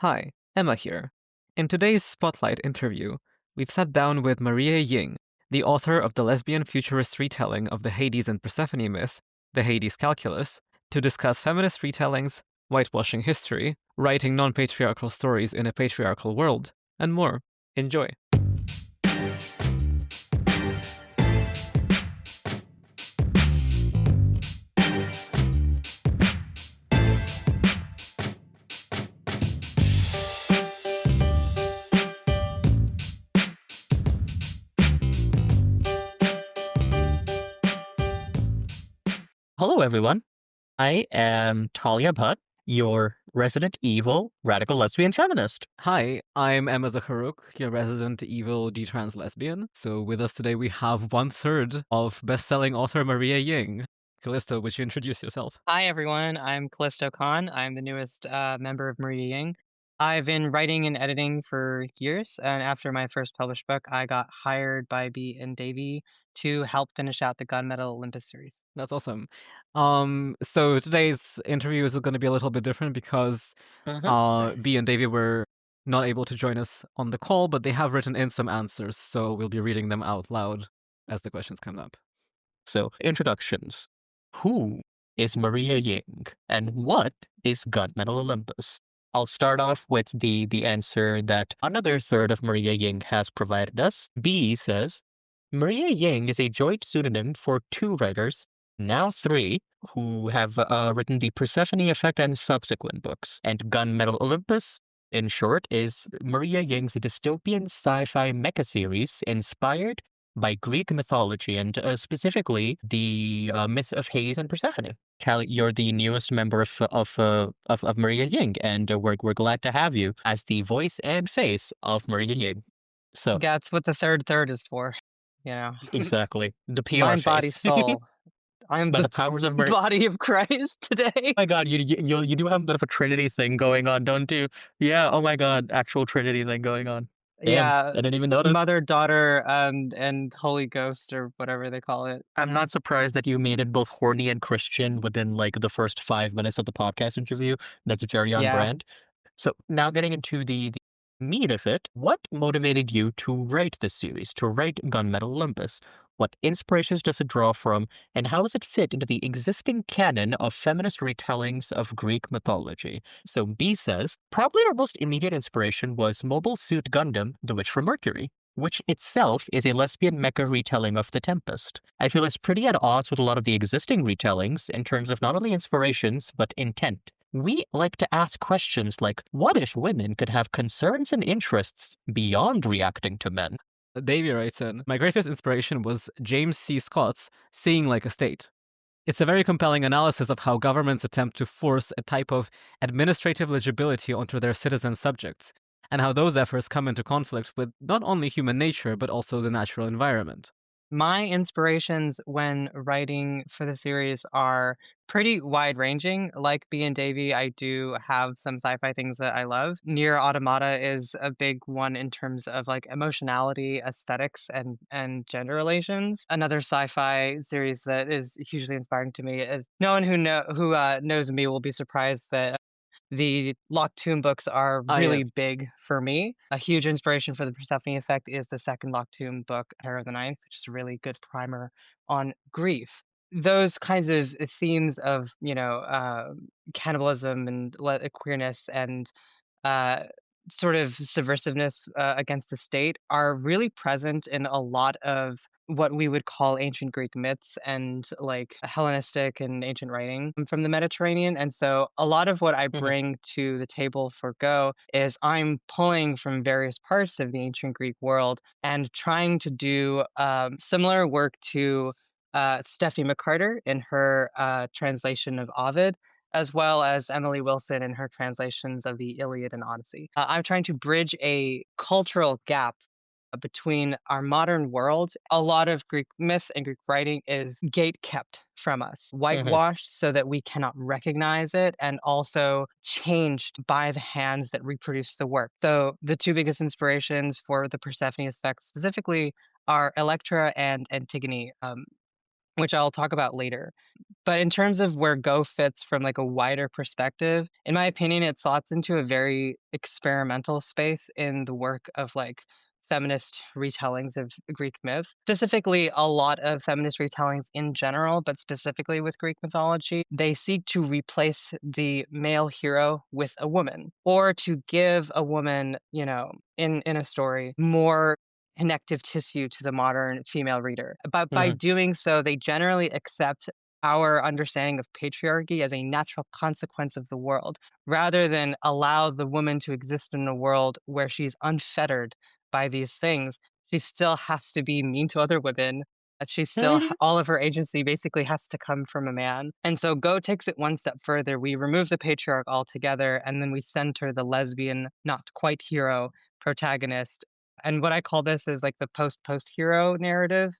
Hi, Emma here. In today's Spotlight interview, we've sat down with Maria Ying, the author of the lesbian futurist retelling of the Hades and Persephone myth, the Hades Calculus, to discuss feminist retellings, whitewashing history, writing non-patriarchal stories in a patriarchal world, and more. Enjoy. Hello, everyone. I am Talia Butt, your resident evil radical lesbian feminist. Hi, I'm Emma Zakharuk, your resident evil D-trans lesbian. So with us today we have 1/3 of best-selling author Maria Ying. Callisto, would you introduce yourself? Hi, everyone. I'm Callisto Khan. I'm the newest member of Maria Ying. I've been writing and editing for years, and after my first published book, I got hired by B and Davy to help finish out the Gunmetal Olympus series. That's awesome. So today's interview is going to be a little bit different because B and Davy were not able to join us on the call, but they have written in some answers, so we'll be reading them out loud as the questions come up. So, introductions. Who is Maria Ying, and what is Gunmetal Olympus? I'll start off with the answer that another third of Maria Ying has provided us. B says, Maria Ying is a joint pseudonym for two writers, now three, who have written the Persephone Effect and subsequent books. And Gunmetal Olympus, in short, is Maria Ying's dystopian sci-fi mecha series inspired by Greek mythology and specifically the myth of Hades and Persephone. Callie, you're the newest member of Maria Ying, and we're glad to have you as the voice and face of Maria Ying. So That's what the third is for, you know. exactly the PR Mind, body, face. soul. I'm But the the powers of Maria. body of Christ today. Oh my God, you do have a bit of a Trinity thing going on, don't you? Yeah. Oh my God, actual Trinity thing going on. Damn, Yeah, I didn't even notice. Mother, Daughter, and Holy Ghost, or whatever they call it. I'm not surprised that you made it both horny and Christian within like the first 5 minutes of the podcast interview. That's very on Yeah. brand. So now getting into the meat of it, what motivated you to write this series, to write Gunmetal Olympus? What inspirations does it draw from, and how does it fit into the existing canon of feminist retellings of Greek mythology? So B says, probably our most immediate inspiration was Mobile Suit Gundam, The Witch from Mercury, which itself is a lesbian mecha retelling of The Tempest. I feel it's pretty at odds with a lot of the existing retellings in terms of not only inspirations, but intent. We like to ask questions like, what if women could have concerns and interests beyond reacting to men? Davy writes in, my greatest inspiration was James C. Scott's Seeing Like a State. It's a very compelling analysis of how governments attempt to force a type of administrative legibility onto their citizen subjects, and how those efforts come into conflict with not only human nature, but also the natural environment. My inspirations when writing for the series are pretty wide-ranging. Like B and Davy, I do have some sci-fi things that I love. Nier Automata is a big one in terms of like emotionality, aesthetics, and gender relations. Another sci-fi series that is hugely inspiring to me is no one who knows me will be surprised that the Locktoon books are Yeah. really big for me. A huge inspiration for the Persephone Effect is the second Locktoon book, Terror of the Ninth, which is a really good primer on grief. Those kinds of themes of, cannibalism and queerness and uh, sort of subversiveness against the state are really present in a lot of what we would call ancient Greek myths and like Hellenistic and ancient writing from the Mediterranean. And so a lot of what I Mhm. bring to the table for Go is I'm pulling from various parts of the ancient Greek world and trying to do similar work to Stephanie McCarter in her translation of Ovid, as well as Emily Wilson in her translations of the Iliad and Odyssey. I'm trying to bridge a cultural gap between our modern world. A lot of Greek myth and Greek writing is gate kept from us, Mhm. whitewashed so that we cannot recognize it, and also changed by the hands that reproduce the work. So the two biggest inspirations for the Persephone Effect specifically are Electra and Antigone. which I'll talk about later. But in terms of where Go fits from like a wider perspective, in my opinion, it slots into a very experimental space in the work of like feminist retellings of Greek myth. Specifically, a lot of feminist retellings in general, but specifically with Greek mythology, they seek to replace the male hero with a woman or to give a woman, in a story more connective tissue to the modern female reader. But by Hmm. doing so, they generally accept our understanding of patriarchy as a natural consequence of the world, rather than allow the woman to exist in a world where she's unfettered by these things. She still has to be mean to other women. She still, all of her agency basically has to come from a man. And so Go takes it one step further. We remove the patriarch altogether, and then we center the lesbian, not quite hero protagonist. And what I call this is like the post hero narrative.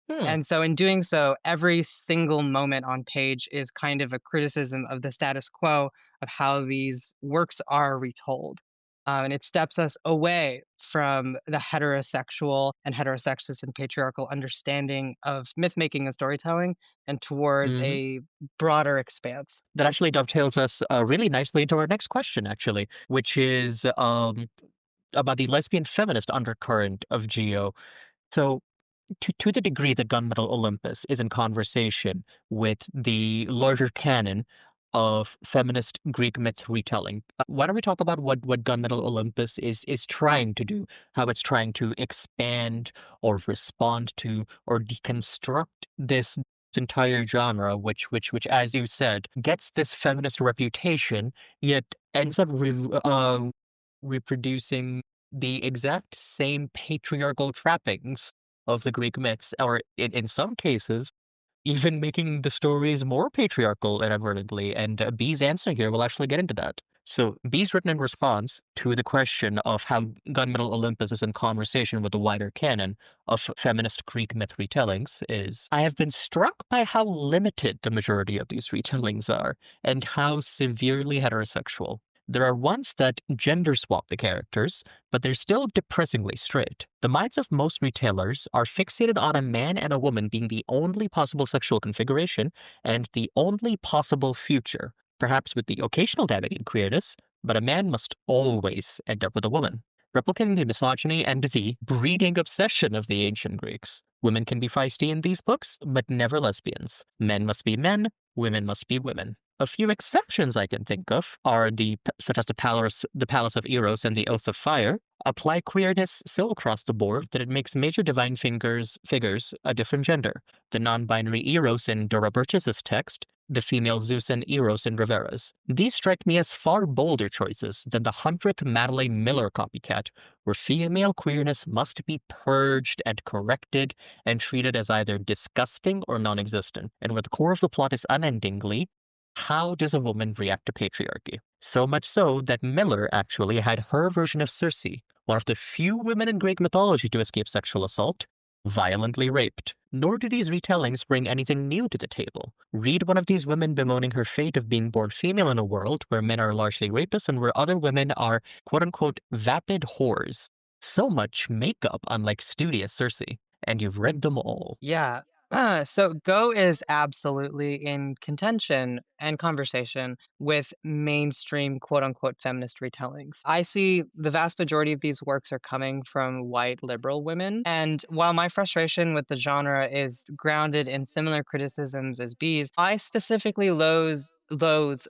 Hmm. And so in doing so, every single moment on page is kind of a criticism of the status quo of how these works are retold. And it steps us away from the heterosexual and heterosexist and patriarchal understanding of myth making and storytelling and towards Hmm. a broader expanse. That actually dovetails us really nicely into our next question, actually, which is about the lesbian feminist undercurrent of Geo. So, to the degree that Gunmetal Olympus is in conversation with the larger canon of feminist Greek myth retelling, why don't we talk about what Gunmetal Olympus is trying to do, how it's trying to expand or respond to or deconstruct this entire genre, which, as you said, gets this feminist reputation, yet ends up reproducing the exact same patriarchal trappings of the Greek myths, or in some cases, even making the stories more patriarchal inadvertently. And B's answer here will actually get into that. So B's written in response to the question of how Gunmetal Olympus is in conversation with the wider canon of feminist Greek myth retellings is, I have been struck by how limited the majority of these retellings are, and how severely heterosexual. There are ones that gender swap the characters, but they're still depressingly straight. The minds of most retailers are fixated on a man and a woman being the only possible sexual configuration and the only possible future, perhaps with the occasional dabbing in queerness, but a man must always end up with a woman. Replicating the misogyny and the breeding obsession of the ancient Greeks. Women can be feisty in these books, but never lesbians. Men must be men, women must be women. A few exceptions I can think of are such as the Palace of Eros and the Oath of Fire, apply queerness so across the board that it makes major divine figures a different gender. The non-binary Eros in Dora Burches's text, the female Zeus and Eros in Rivera's. These strike me as far bolder choices than the 100th Madeleine Miller copycat, where female queerness must be purged and corrected and treated as either disgusting or non-existent, and where the core of the plot is unendingly, how does a woman react to patriarchy? So much so that Miller actually had her version of Circe, one of the few women in Greek mythology to escape sexual assault, violently raped. Nor do these retellings bring anything new to the table. Read one of these women bemoaning her fate of being born female in a world where men are largely rapists and where other women are quote unquote vapid whores. So much makeup, unlike studious Circe, and you've read them all. Yeah. So Go is absolutely in contention and conversation with mainstream quote unquote feminist retellings. I see the vast majority of these works are coming from white liberal women. And while my frustration with the genre is grounded in similar criticisms as B's, I specifically loathe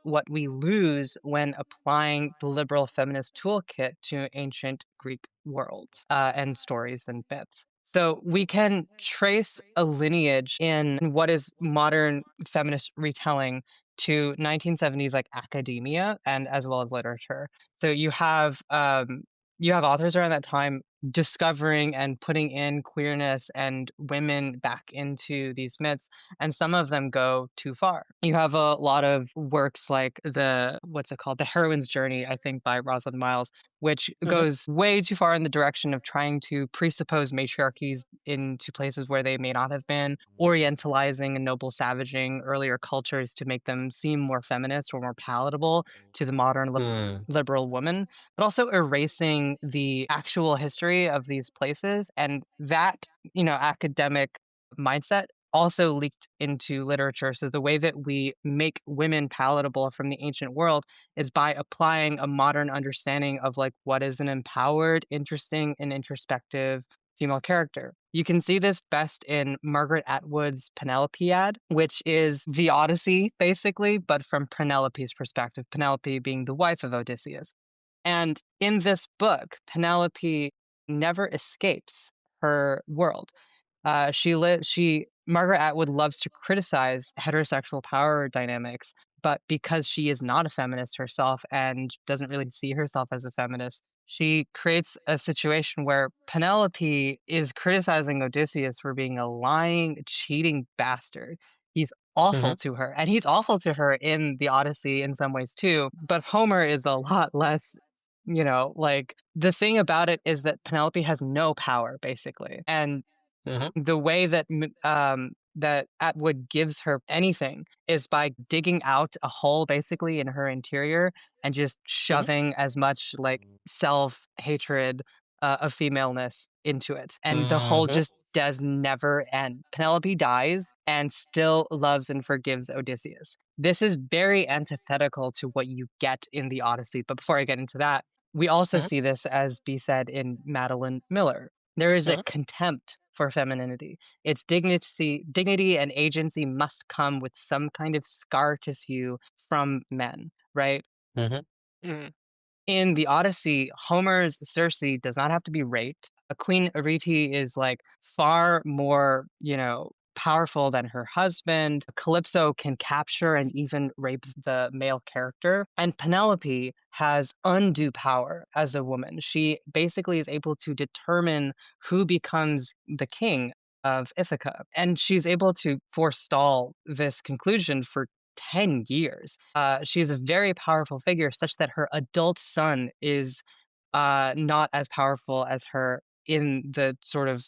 what we lose when applying the liberal feminist toolkit to ancient Greek worlds and stories and myths. So we can trace a lineage in what is modern feminist retelling to 1970s like academia and as well as literature. So you have authors around that time discovering and putting in queerness and women back into these myths, and some of them go too far. You have a lot of works like the what's it called? The Heroine's Journey, I think, by Rosalind Miles, which Mhm. goes way too far in the direction of trying to presuppose matriarchies into places where they may not have been, orientalizing and noble savaging earlier cultures to make them seem more feminist or more palatable to the modern Hmm. liberal woman, but also erasing the actual history of these places. And that, academic mindset also leaked into literature. So the way that we make women palatable from the ancient world is by applying a modern understanding of like what is an empowered, interesting, and introspective female character. You can see this best in Margaret Atwood's Penelopiad, which is the Odyssey, basically, but from Penelope's perspective, Penelope being the wife of Odysseus. And in this book, Penelope never escapes her world. Margaret Atwood loves to criticize heterosexual power dynamics, but because she is not a feminist herself and doesn't really see herself as a feminist, she creates a situation where Penelope is criticizing Odysseus for being a lying, cheating bastard. He's awful Mhm. to her, and he's awful to her in the Odyssey in some ways too. But Homer is a lot less, like the thing about it is that Penelope has no power basically, and Mhm. the way that that Atwood gives her anything is by digging out a hole basically in her interior and just Mhm. shoving as much like self-hatred of femaleness into it. And the hole Mhm. just does never end. Penelope dies and still loves and forgives Odysseus. This is very antithetical to what you get in the Odyssey. But before I get into that, we also Mhm. see this, as B said, in Madeline Miller. There is a Mhm. contempt for femininity. Its dignity and agency must come with some kind of scar tissue from men, right? Mhm. Mm. In the Odyssey, Homer's Circe does not have to be raped. A Queen Arete is like far more, powerful than her husband. Calypso can capture and even rape the male character. And Penelope has undue power as a woman. She basically is able to determine who becomes the king of Ithaca. And she's able to forestall this conclusion for 10 years. She is a very powerful figure, such that her adult son is not as powerful as her in the sort of,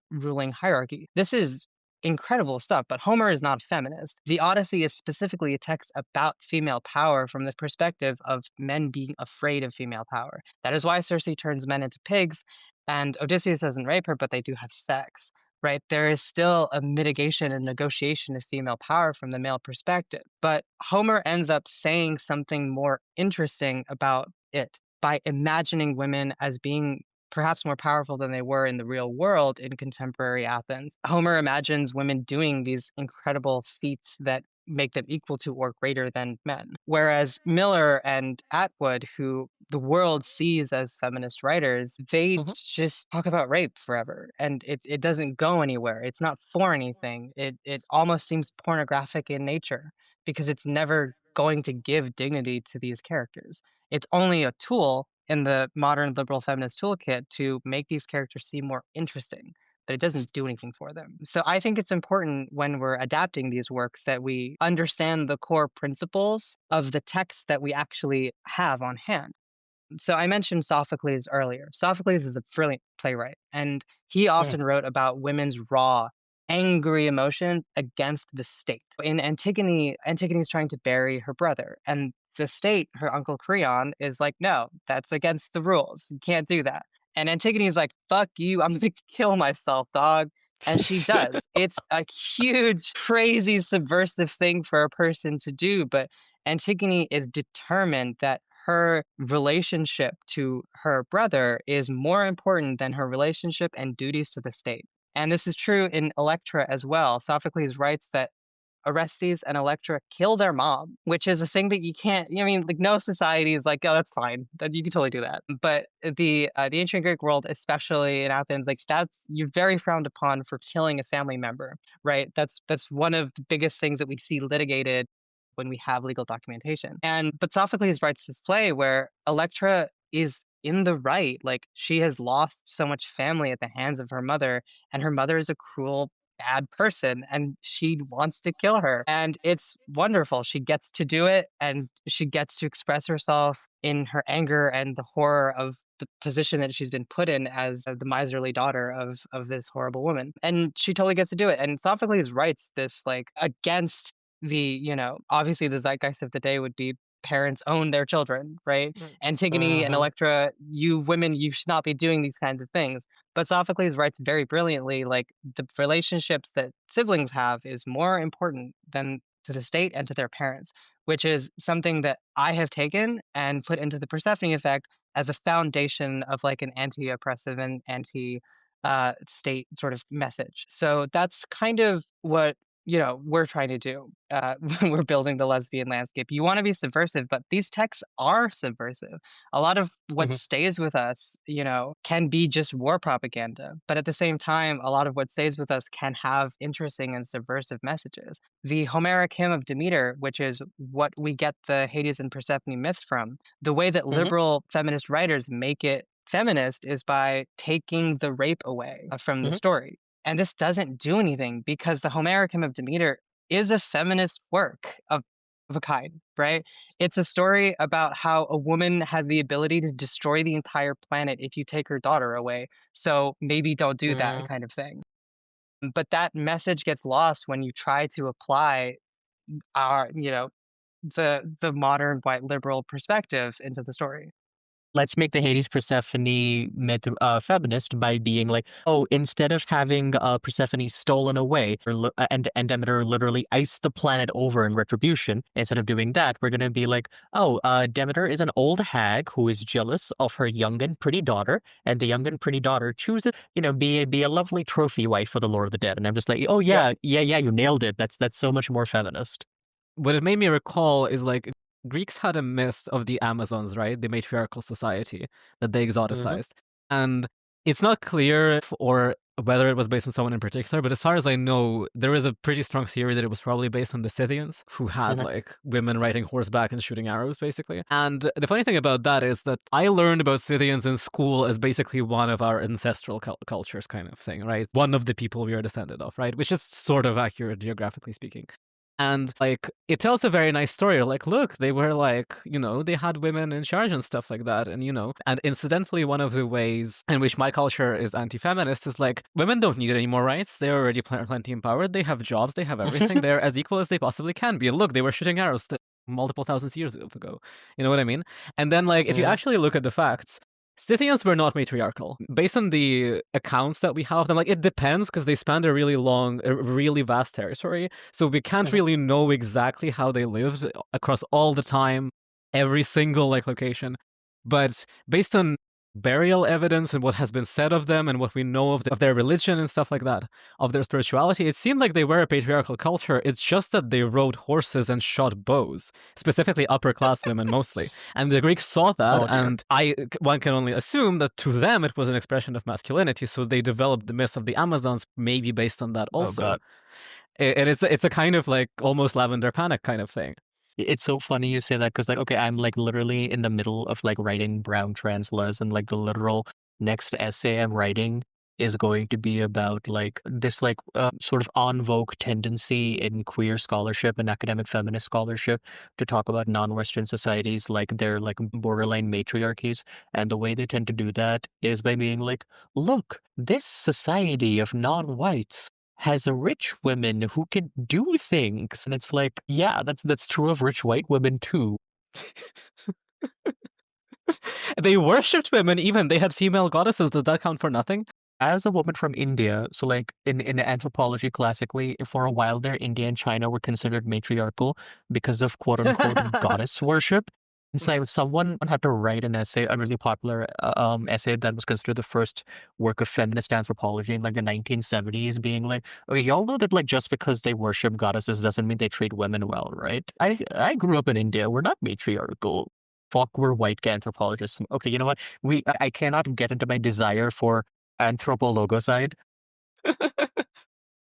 ruling hierarchy. This is incredible stuff, but Homer is not a feminist. The Odyssey is specifically a text about female power from the perspective of men being afraid of female power. That is why Circe turns men into pigs, and Odysseus doesn't rape her, but they do have sex. Right? There is still a mitigation and negotiation of female power from the male perspective. But Homer ends up saying something more interesting about it by imagining women as being perhaps more powerful than they were in the real world in contemporary Athens. Homer imagines women doing these incredible feats that make them equal to or greater than men. Whereas Miller and Atwood, who the world sees as feminist writers, they Mhm. just talk about rape forever. And it doesn't go anywhere. It's not for anything. It almost seems pornographic in nature because it's never going to give dignity to these characters. It's only a tool in the modern liberal feminist toolkit to make these characters seem more interesting, but it doesn't do anything for them. So I think it's important when we're adapting these works that we understand the core principles of the text that we actually have on hand. So I mentioned Sophocles earlier. Sophocles is a brilliant playwright, and he Mhm. often wrote about women's raw, angry emotions against the state. In Antigone, Antigone's trying to bury her brother, and the state, her uncle Creon, is like, no, that's against the rules. You can't do that. And Antigone's like, fuck you, I'm gonna kill myself, dog. And she does. It's a huge, crazy, subversive thing for a person to do, but Antigone is determined that her relationship to her brother is more important than her relationship and duties to the state. And this is true in Electra as well. Sophocles writes that Orestes and Electra kill their mom, which is a thing that you can't. I mean, like no society is like, oh, that's fine. That you can totally do that. But the ancient Greek world, especially in Athens, like that's you're very frowned upon for killing a family member, right? That's one of the biggest things that we see litigated when we have legal documentation. And but Sophocles writes this play where Electra is in the right. Like she has lost so much family at the hands of her mother, and her mother is a cruel bad person and she wants to kill her. And it's wonderful. She gets to do it and she gets to express herself in her anger and the horror of the position that she's been put in as the miserly daughter of this horrible woman. And she totally gets to do it. And Sophocles writes this like against the, obviously the zeitgeist of the day would be parents own their children, right? Antigone and Mm-hmm. Electra, you women, you should not be doing these kinds of things. But Sophocles writes very brilliantly, like the relationships that siblings have is more important than to the state and to their parents, which is something that I have taken and put into the Persephone Effect as a foundation of like an anti-oppressive and anti state sort of message. So that's kind of what we're trying to do. We're building the lesbian landscape. You want to be subversive, but these texts are subversive. A lot of what Mm-hmm. stays with us, can be just war propaganda. But at the same time, a lot of what stays with us can have interesting and subversive messages. The Homeric hymn of Demeter, which is what we get the Hades and Persephone myth from, the way that Mm-hmm. liberal feminist writers make it feminist is by taking the rape away from the Mm-hmm. story. And this doesn't do anything because the Homeric hymn of Demeter is a feminist work of a kind, right? It's a story about how a woman has the ability to destroy the entire planet if you take her daughter away. So maybe don't do that Mm-hmm. kind of thing. But that message gets lost when you try to apply our, the modern white liberal perspective into the story. Let's make the Hades Persephone myth feminist by being like, oh, instead of having Persephone stolen away and Demeter literally ice the planet over in retribution, instead of doing that, we're gonna be like, oh, Demeter is an old hag who is jealous of her young and pretty daughter, and the young and pretty daughter chooses, be a lovely trophy wife for the Lord of the Dead. And I'm just like, oh Yep. yeah, you nailed it. That's so much more feminist. What it made me recall is like Greeks had a myth of the Amazons, right? The matriarchal society that they Mm-hmm. exoticized. And it's not clear or whether it was based on someone in particular, but as far as I know, there is a pretty strong theory that it was probably based on the Scythians, who had Mm-hmm. like women riding horseback and shooting arrows, basically. And the funny thing about that is that I learned about Scythians in school as basically one of our ancestral cultures, kind of thing, right? One of the people we are descended of, right? Which is sort of accurate geographically speaking. And like it tells a very nice story. Like, look, they were like, they had women in charge and stuff like that. And incidentally, one of the ways in which my culture is anti-feminist is like women don't need any more rights. They're already plenty empowered. They have jobs. They have everything. They're as equal as they possibly can be. And look, they were shooting arrows multiple thousands years ago. You know what I mean? And then like if you Mm-hmm. actually look at the facts, Scythians were not matriarchal. Based on the accounts that we have them, like it depends because they spanned a really vast territory. So we can't Mm-hmm. really know exactly how they lived across all the time, every single like location. But based on burial evidence and what has been said of them and what we know of their religion and stuff like that, of their spirituality, it seemed like they were a patriarchal culture. It's just that they rode horses and shot bows, specifically upper class women mostly. And the Greeks saw that, Oh dear. and one can only assume that to them it was an expression of masculinity. So they developed the myth of the Amazons, maybe based on that Oh also. God. And it's a kind of like almost lavender panic kind of thing. It's so funny you say that because, like, okay, I'm like literally in the middle of like writing Brown Translas, and like the literal next essay I'm writing is going to be about like this like sort of en vogue tendency in queer scholarship and academic feminist scholarship to talk about non-Western societies like they're like borderline matriarchies, and the way they tend to do that is by being like, look, this society of non-whites has rich women who can do things. And it's like, yeah, that's true of rich white women too. They worshipped women even. They had female goddesses. Does that count for nothing? As a woman from India, so like in anthropology classically, for a while there, India and China were considered matriarchal because of quote unquote goddess worship. And so someone had to write an essay, a really popular essay that was considered the first work of feminist anthropology in like the 1970s, being like, okay, y'all know that like just because they worship goddesses doesn't mean they treat women well, right? I grew up in India. We're not matriarchal. Fuck, we're white anthropologists. Okay, you know what? I cannot get into my desire for anthropologicide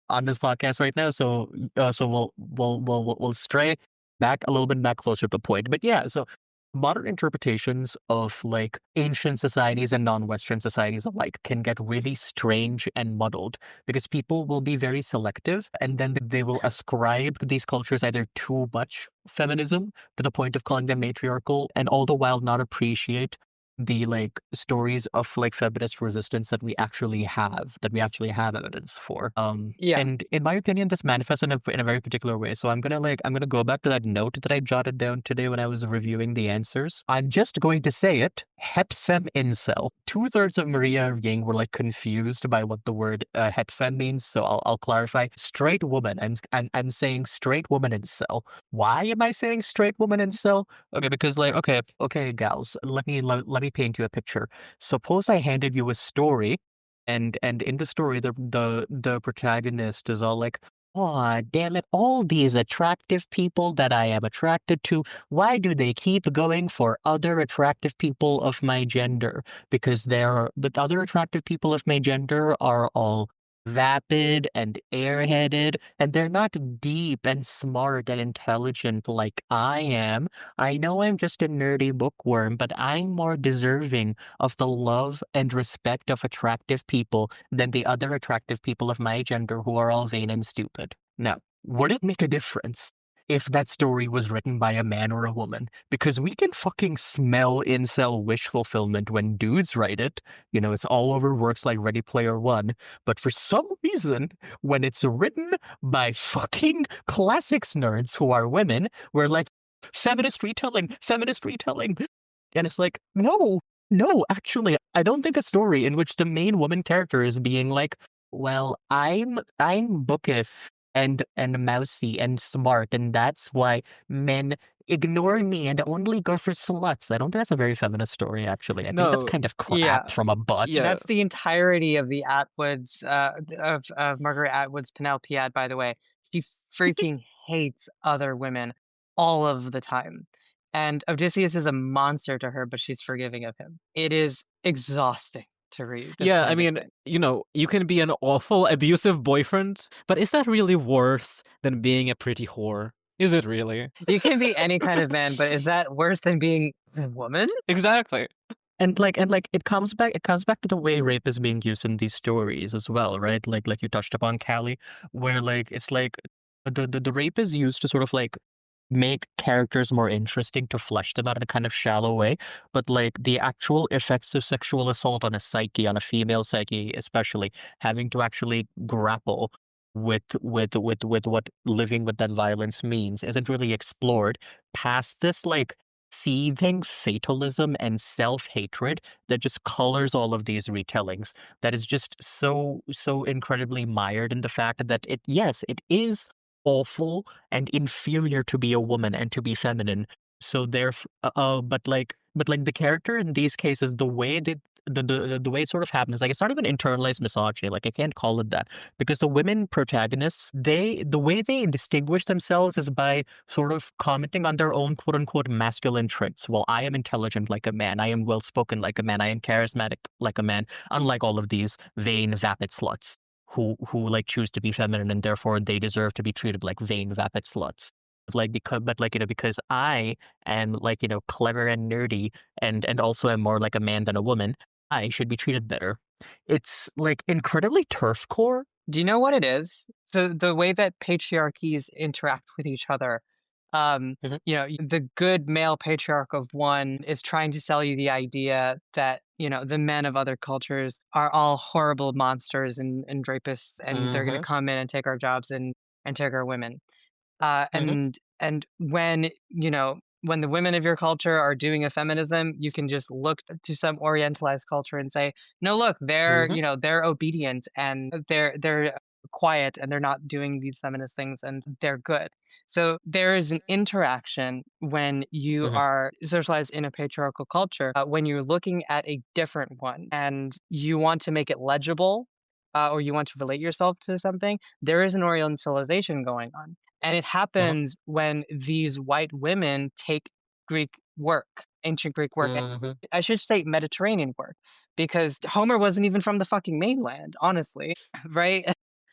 on this podcast right now. So we'll stray back a little bit back closer to the point. But yeah, so modern interpretations of like ancient societies and non-Western societies alike can get really strange and muddled because people will be very selective and then they will ascribe to these cultures either too much feminism to the point of calling them matriarchal and all the while not appreciate the like stories of like feminist resistance that we actually have evidence for. Yeah. And in my opinion, this manifests in a very particular way. So I'm gonna go back to that note that I jotted down today when I was reviewing the answers. I'm just going to say it: het fem incel. 2/3 of Maria Ying were like confused by what the word het fem means. So I'll clarify: straight woman. I'm saying straight woman incel. Why am I saying straight woman incel? Okay, because like, okay, gals, let me paint you a picture. Suppose I handed you a story, and in the story, the protagonist is all like, "Oh, damn it! All these attractive people that I am attracted to, why do they keep going for other attractive people of my gender? Because the other attractive people of my gender are all vapid and airheaded, and they're not deep and smart and intelligent like I am. I know I'm just a nerdy bookworm, but I'm more deserving of the love and respect of attractive people than the other attractive people of my gender who are all vain and stupid." Now, would it make a difference if that story was written by a man or a woman? Because we can fucking smell incel wish fulfillment when dudes write it. You know, it's all over works like Ready Player One. But for some reason, when it's written by fucking classics nerds who are women, we're like, feminist retelling, feminist retelling. And it's like, no, no, actually, I don't think a story in which the main woman character is being like, well, I'm bookish and mousy and smart, and that's why men ignore me and only go for sluts. I don't think that's a very feminist story, actually. I think that's No, kind of Yeah. crap from a butt. yeah. That's the entirety of the Atwoods, of Margaret Atwood's Penelope ad, by the way. She freaking hates other women all of the time. And Odysseus is a monster to her, but she's forgiving of him. It is exhausting to read this Yeah, I kind of mean, thing. you can be an awful, abusive boyfriend, but is that really worse than being a pretty whore? Is it really? You can be any kind of man, but is that worse than being a woman? Exactly. And it comes back to the way rape is being used in these stories as well, right? Like you touched upon, Callie, where like it's like the rape is used to sort of like make characters more interesting, to flesh them out in a kind of shallow way. But like the actual effects of sexual assault on a psyche, on a female psyche especially, having to actually grapple with what living with that violence means isn't really explored past this like seething fatalism and self-hatred that just colors all of these retellings, that is just so incredibly mired in the fact that yes, it is awful and inferior to be a woman and to be feminine. So but like the character in these cases, the way that the way it sort of happens, like it's not even internalized misogyny, like I can't call it that, because the women protagonists, the way they distinguish themselves is by sort of commenting on their own quote unquote masculine traits. Well, I am intelligent like a man, I am well spoken like a man, I am charismatic like a man, unlike all of these vain vapid sluts who like choose to be feminine, and therefore they deserve to be treated like vain vapid sluts. But like, because I am like, clever and nerdy, and also am more like a man than a woman, I should be treated better. It's like incredibly turf core. Do you know what it is? So the way that patriarchies interact with each other, Mhm, the good male patriarch of one is trying to sell you the idea that, the men of other cultures are all horrible monsters and rapists, and they're going to mhm, come in and take our jobs and take our women. mhm, And when, when the women of your culture are doing a feminism, you can just look to some orientalized culture and say, no, look, they're, mhm, they're obedient and they're quiet and they're not doing these feminist things and they're good. So there is an interaction when you mhm, are socialized in a patriarchal culture, when you're looking at a different one and you want to make it legible, or you want to relate yourself to something, there is an orientalization going on. And it mhm, happens when these white women take Greek work, ancient Greek work. mhm, I should say Mediterranean work, because Homer wasn't even from the fucking mainland, honestly, right?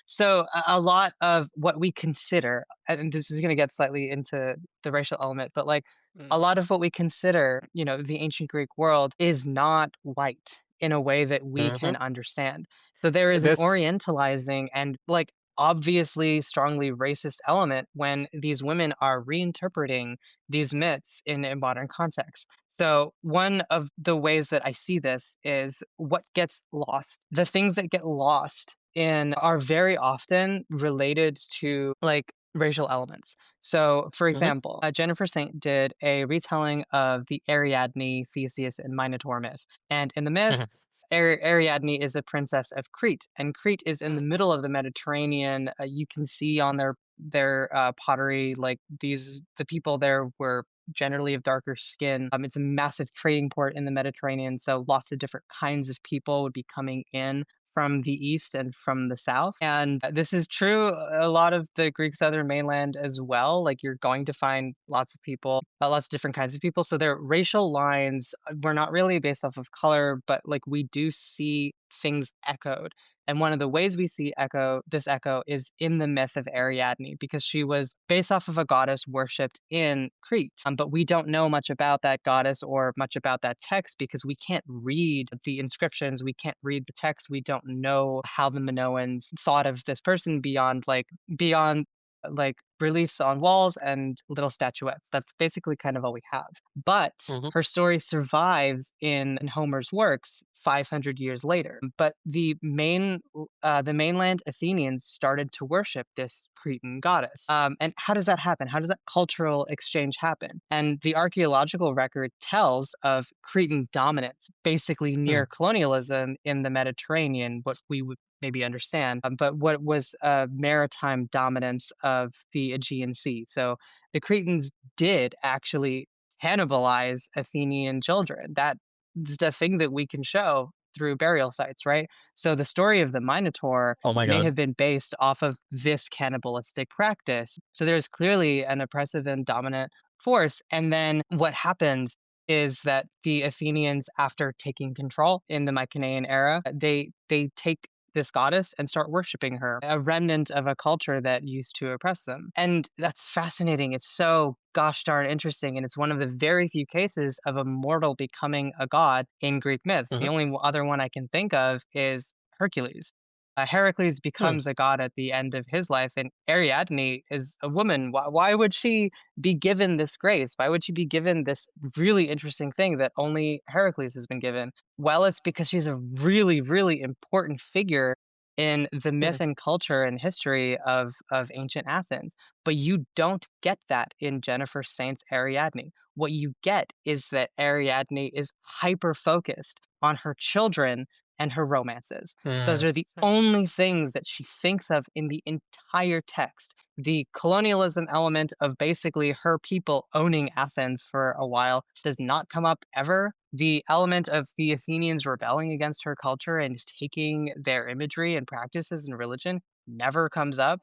So a lot of what we consider, and this is going to get slightly into the racial element, but like a Mm. lot of what we consider, the ancient Greek world is not white in a way that we mhm, can understand. So there is an This orientalizing and like obviously strongly racist element when these women are reinterpreting these myths in a modern context. So, one of the ways that I see this is what gets lost. The things that get lost in are very often related to like racial elements. So, for Mhm, example, Jennifer Saint did a retelling of the Ariadne, Theseus, and Minotaur myth. And in the myth, mhm, Ariadne is a princess of Crete, and Crete is in the middle of the Mediterranean. You can see on their pottery, like the people there were generally of darker skin. It's a massive trading port in the Mediterranean, so lots of different kinds of people would be coming in from the east and from the south. And this is true a lot of the Greek southern mainland as well. Like you're going to find lots of people, lots of different kinds of people. So their racial lines were not really based off of color, but like we do see things echoed. And one of the ways we see this echo is in the myth of Ariadne, because she was based off of a goddess worshipped in Crete. But we don't know much about that goddess or much about that text because we can't read the inscriptions, we can't read the text, we don't know how the Minoans thought of this person beyond reliefs on walls and little statuettes. That's basically kind of all we have. But mhm. her story survives in Homer's works 500 years later. But the mainland Athenians started to worship this Cretan goddess. And how does that happen? How does that cultural exchange happen? And the archaeological record tells of Cretan dominance, basically near Mm, colonialism in the Mediterranean, what we would maybe understand, but what was a maritime dominance of the Aegean Sea. So the Cretans did actually cannibalize Athenian children. That's the thing that we can show through burial sites, right? So the story of the Minotaur oh my may god. have been based off of this cannibalistic practice. So there's clearly an oppressive and dominant force. And then what happens is that the Athenians, after taking control in the Mycenaean era, they take this goddess and start worshiping her, a remnant of a culture that used to oppress them. And that's fascinating. It's so gosh darn interesting. And it's one of the very few cases of a mortal becoming a god in Greek myth. The Mhm, only other one I can think of is Hercules. Heracles mm, becomes a god at the end of his life, and Ariadne is a woman. Why would she be given this grace? Why would she be given this really interesting thing that only Heracles has been given? Well, it's because she's a really, really important figure in the mm, myth and culture and history of ancient Athens. But you don't get that in Jennifer Saint's Ariadne. What you get is that Ariadne is hyper focused on her children and her romances. Those mm, are the only things that she thinks of in the entire text. The colonialism element of basically her people owning Athens for a while does not come up ever. The element of the Athenians rebelling against her culture and taking their imagery and practices and religion never comes up.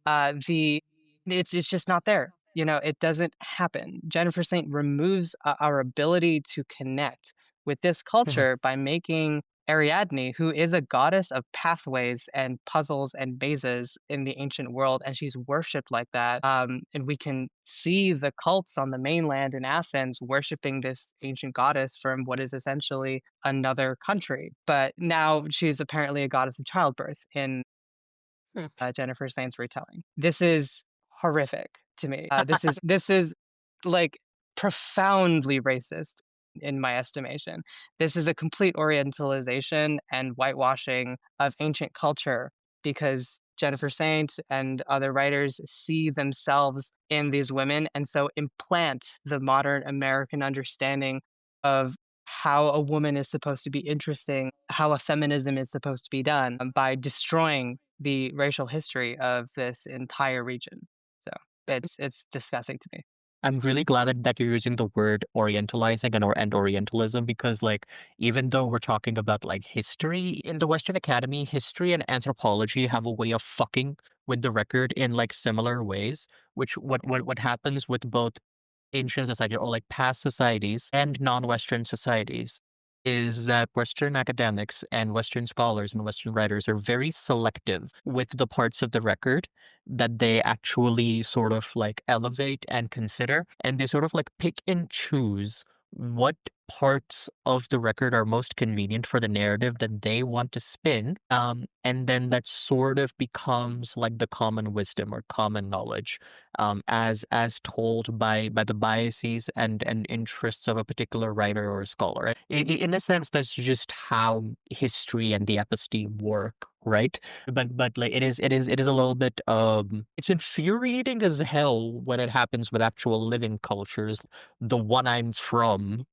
The it's just not there. You know, it doesn't happen. Jennifer Saint removes our ability to connect with this mhm, culture by making Ariadne, who is a goddess of pathways and puzzles and mazes in the ancient world, and she's worshipped like that. And we can see the cults on the mainland in Athens worshiping this ancient goddess from what is essentially another country. But now she's apparently a goddess of childbirth in mm. Jennifer Saint's retelling. This is horrific to me. This is like profoundly racist in my estimation. This is a complete orientalization and whitewashing of ancient culture because Jennifer Saint and other writers see themselves in these women and so implant the modern American understanding of how a woman is supposed to be interesting, how a feminism is supposed to be done by destroying the racial history of this entire region. So it's disgusting to me. I'm really glad that you're using the word orientalizing and orientalism because like even though we're talking about like history in the Western Academy, history and anthropology have a way of fucking with the record in like similar ways, which what happens with both ancient society or like past societies and non-Western societies is that Western academics and Western scholars and Western writers are very selective with the parts of the record that they actually sort of like elevate and consider. And they sort of like pick and choose what parts of the record are most convenient for the narrative that they want to spin, and then that sort of becomes like the common wisdom or common knowledge, as told by the biases and interests of a particular writer or a scholar. In a sense, that's just how history and the episteme work, right? But like it is a little bit it's infuriating as hell when it happens with actual living cultures, the one I'm from,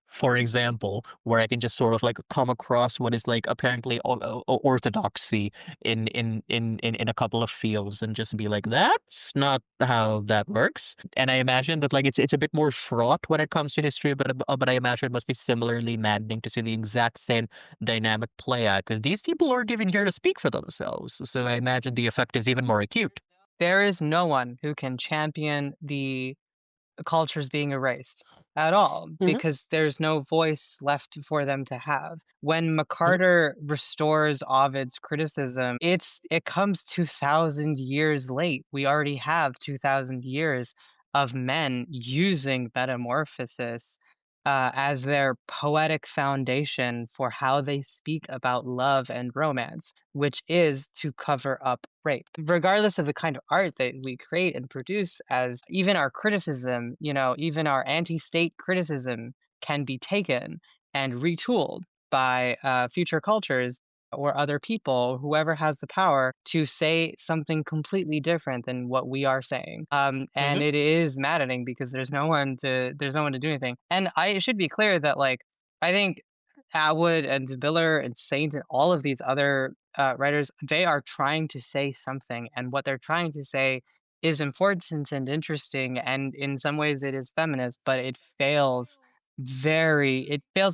for example, where I can just sort of like come across what is like apparently orthodoxy in a couple of fields and just be like, that's not how that works. And I imagine that like it's a bit more fraught when it comes to history, but I imagine it must be similarly maddening to see the exact same dynamic play out because these people aren't even here to speak for themselves. So I imagine the effect is even more acute. There is no one who can champion the cultures being erased at all Hmm. because there's no voice left for them to have. When Hmm. McCarter restores Ovid's criticism, it comes 2000 years late. We already have 2000 years of men using metamorphosis as their poetic foundation for how they speak about love and romance, which is to cover up rape. Regardless of the kind of art that we create and produce, as even our criticism, even our anti state criticism can be taken and retooled by future cultures or other people, whoever has the power to say something completely different than what we are saying. And Hmm. it is maddening because there's no one to do anything. And it should be clear that like I think Atwood and Biller and Saint and all of these other writers, they are trying to say something, and what they're trying to say is important and interesting, and in some ways it is feminist, but it fails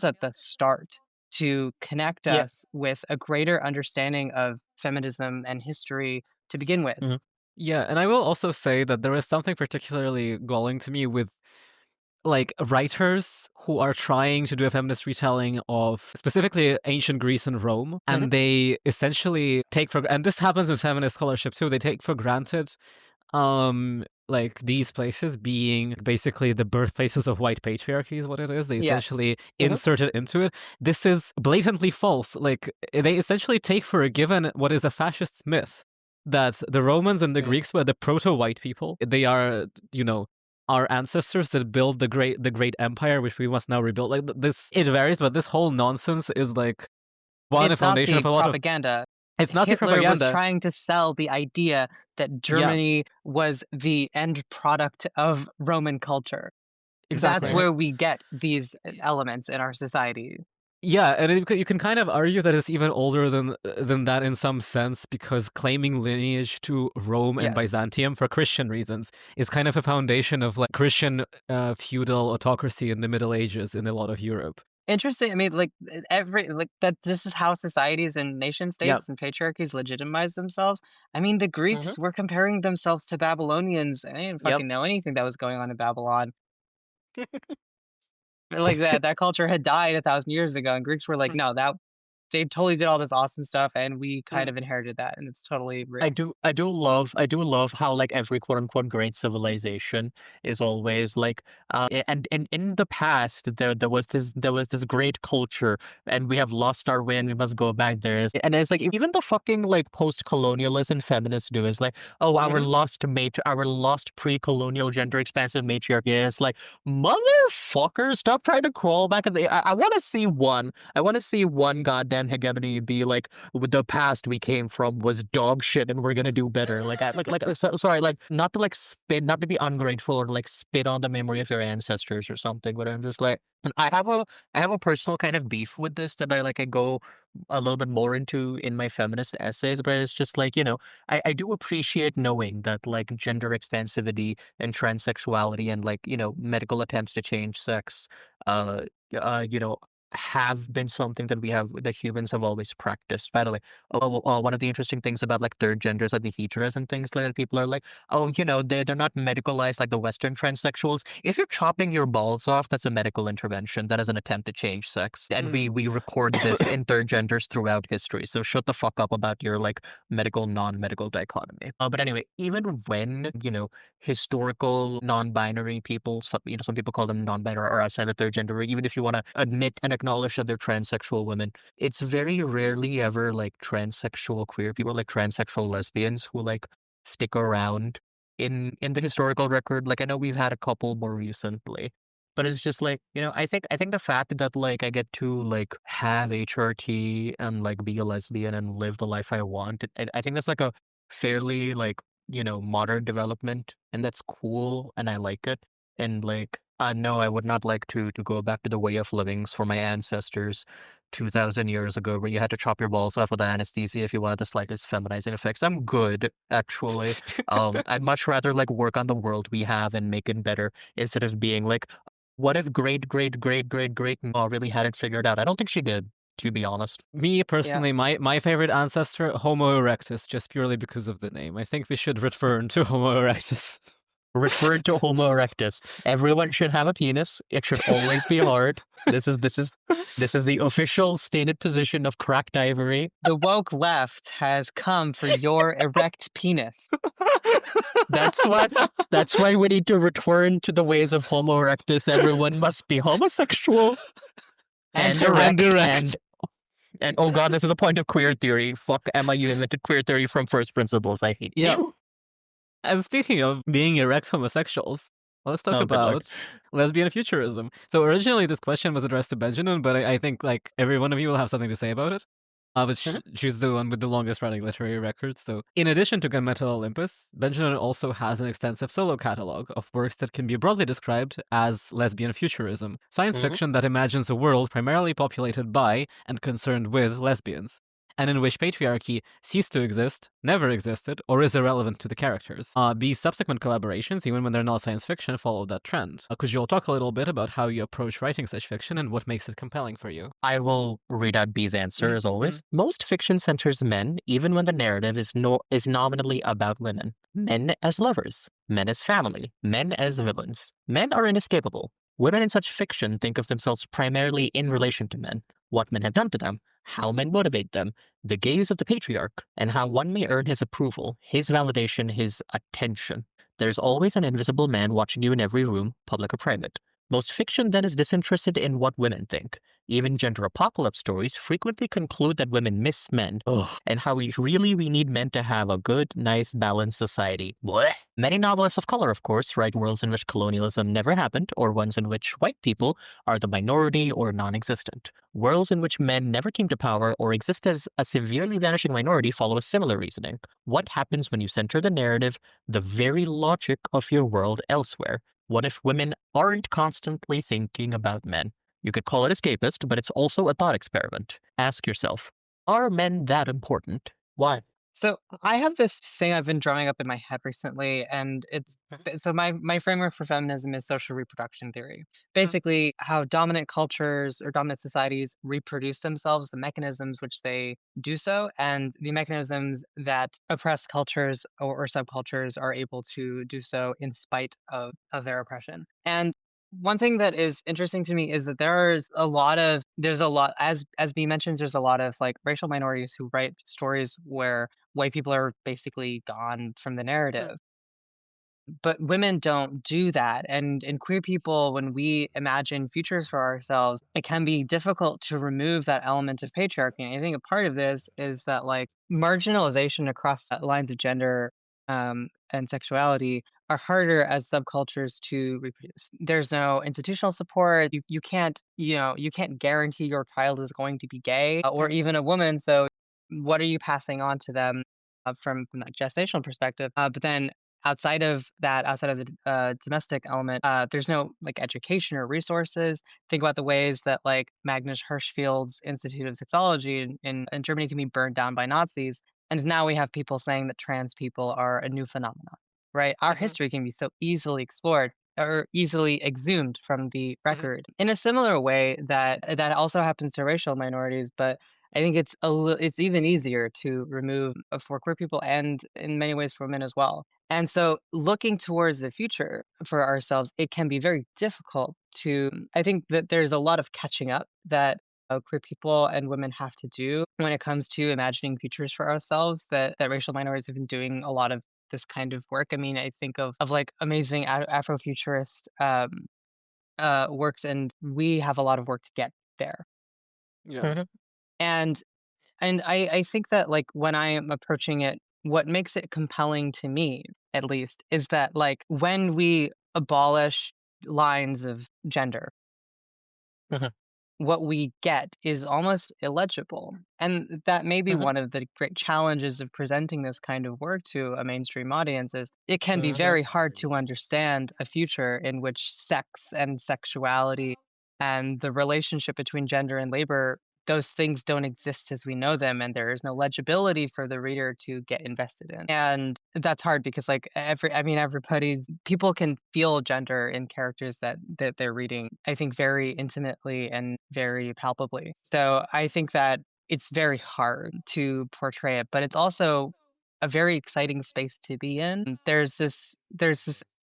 at the start to connect Yeah. us with a greater understanding of feminism and history to begin with. Hmm. Yeah, and I will also say that there is something particularly galling to me with like writers who are trying to do a feminist retelling of specifically ancient Greece and Rome, Hmm. and they essentially take for, and this happens in feminist scholarship too, they take for granted like these places being basically the birthplaces of white patriarchy is what it is. They Yes. essentially Hmm. insert it into it. This is blatantly false. Like they essentially take for a given what is a fascist myth that the Romans and the Hmm. Greeks were the proto white people. They are, our ancestors that built the great empire which we must now rebuild. Like this it varies, but this whole nonsense is like one a It's foundation of Nazi a lot of, propaganda. it's Nazi Hitler was propaganda. trying to sell the idea that Yeah, Germany was the end product of Roman culture. That's exactly. Hmm. where we get these elements in our society. Yeah, and you can kind of argue that it's even older than that in some sense because claiming lineage to Rome and Yes. Byzantium for Christian reasons is kind of a foundation of like Christian feudal autocracy in the Middle Ages in a lot of Europe. Interesting. I mean, like every like that. This is how societies and nation Yeah, states and patriarchies legitimize themselves. I mean, the Hmm. Greeks were comparing themselves to Babylonians. And they didn't yep. fucking know anything that was going on in Babylon. Like that culture had died 1,000 years ago, and Greeks were like, no, that they totally did all this awesome stuff, and we kind of inherited that, and it's totally real. I do love how like every quote unquote great civilization is always like and in the past there was this great culture and we have lost our way and we must go back there. And it's like even the fucking like post-colonialists and feminists do is like, oh, our Hmm. lost pre-colonial gender expansive matriarchy. It's like, motherfucker, stop trying to crawl back. I want to see one goddamn hegemony be like, with the past we came from was dog shit and we're gonna do better. Sorry, like not to like spit, not to be ungrateful or like spit on the memory of your ancestors or something, but I'm just like, and I have a personal kind of beef with this that I go a little bit more into in my feminist essays, but it's just like, I do appreciate knowing that like gender expansivity and transsexuality and like, medical attempts to change sex, uh, have been something that humans have always practiced. By the way, one of the interesting things about like third genders, like the heteros and things like that, people are like, oh, they're not medicalized like the Western transsexuals. If you're chopping your balls off, that's a medical intervention. That is an attempt to change sex, and we record this in third genders throughout history. So shut the fuck up about your like medical non-medical dichotomy. But anyway, even when historical non-binary people, some people call them non-binary or outside of their gender, or even if you want to admit and acknowledge that they're transsexual women, it's very rarely ever like transsexual queer people, like transsexual lesbians who like stick around in the historical record. Like I know we've had a couple more recently. But it's just like, I think the fact that like I get to like have HRT and like be a lesbian and live the life I want, I think that's like a fairly like modern development, and that's cool, and I like it. And like, no, I would not like to go back to the way of livings for my ancestors 2,000 years ago, where you had to chop your balls off with anesthesia if you wanted the slightest feminizing effects. I'm good, actually. I'd much rather like work on the world we have and make it better instead of being like, what if great great great great great ma really had it figured out? I don't think she did, to be honest. Me Yeah. personally, my favorite ancestor, Homo erectus, just purely because of the name. I think we should return to Homo erectus. Referred to Homo erectus. Everyone should have a penis. It should always be hard. This is the official stated position of cracked ivory. The woke left has come for your erect penis. That's why we need to return to the ways of Homo erectus. Everyone must be homosexual and erect and oh god, this is the point of queer theory. Fuck, Emma, you invented queer theory from first principles. I hate Yeah. you. And speaking of being erect homosexuals, let's talk Oh, good luck. about lesbian futurism. So originally this question was addressed to Benjamin, but I think like every one of you will have something to say about it. But she's the one with the longest running literary record. So in addition to Gunmetal Olympus, Benjamin also has an extensive solo catalog of works that can be broadly described as lesbian futurism, science fiction that imagines a world primarily populated by and concerned with lesbians, and in which patriarchy ceased to exist, never existed, or is irrelevant to the characters. These subsequent collaborations, even when they're not science fiction, follow that trend. Could you all talk a little bit about how you approach writing such fiction and what makes it compelling for you? I will read out B's answer as always. Mm-hmm. Most fiction centers men, even when the narrative is nominally about women. Men as lovers, men as family, men as villains. Men are inescapable. Women in such fiction think of themselves primarily in relation to men, what men have done to them, how men motivate them, the gaze of the patriarch, and how one may earn his approval, his validation, his attention. There's always an invisible man watching you in every room, public or private. Most fiction then is disinterested in what women think. Even gender apocalypse stories frequently conclude that women miss men, and how we need men to have a good, nice, balanced society. Blech. Many novelists of color, of course, write worlds in which colonialism never happened, or ones in which white people are the minority or non-existent. Worlds in which men never came to power or exist as a severely vanishing minority follow a similar reasoning. What happens when you center the narrative, the very logic of your world elsewhere? What if women aren't constantly thinking about men? You could call it escapist, but it's also a thought experiment. Ask yourself, are men that important? Why? So I have this thing I've been drawing up in my head recently, and so my framework for feminism is social reproduction theory. Basically, how dominant cultures or dominant societies reproduce themselves, the mechanisms which they do so, and the mechanisms that oppressed cultures or subcultures are able to do so in spite of their oppression. And one thing that is interesting to me is that there's a lot, as B mentions, there's a lot of like racial minorities who write stories where white people are basically gone from the narrative. But women don't do that. And in queer people, when we imagine futures for ourselves, it can be difficult to remove that element of patriarchy. And I think a part of this is that like marginalization across lines of gender and sexuality are harder as subcultures to reproduce. There's no institutional support. You can't, you can't guarantee your child is going to be gay or even a woman. So what are you passing on to them from that gestational perspective? But then outside of that, outside of the domestic element, there's no like education or resources. Think about the ways that like Magnus Hirschfeld's Institute of Sexology in Germany can be burned down by Nazis. And now we have people saying that trans people are a new phenomenon, right? Our history can be so easily explored. are easily exhumed from the record. In a similar way that also happens to racial minorities, but I think it's even easier to remove for queer people and in many ways for women as well. And so looking towards the future for ourselves, it can be very difficult to, I think that there's a lot of catching up that queer people and women have to do when it comes to imagining futures for ourselves, that racial minorities have been doing a lot of this kind of work. I mean, I think of like amazing Afrofuturist works, and we have a lot of work to get there. Yeah. And I think that like when I am approaching it, what makes it compelling to me, at least, is that like when we abolish lines of gender, Mhm. what we get is almost illegible. And that may be Mhm. one of the great challenges of presenting this kind of work to a mainstream audience is it can be Mhm. very hard to understand a future in which sex and sexuality and the relationship between gender and labor, those things don't exist as we know them, and there is no legibility for the reader to get invested in. And that's hard because like everybody's people can feel gender in characters that they're reading, I think very intimately and very palpably. So I think that it's very hard to portray it, but it's also a very exciting space to be in. There's this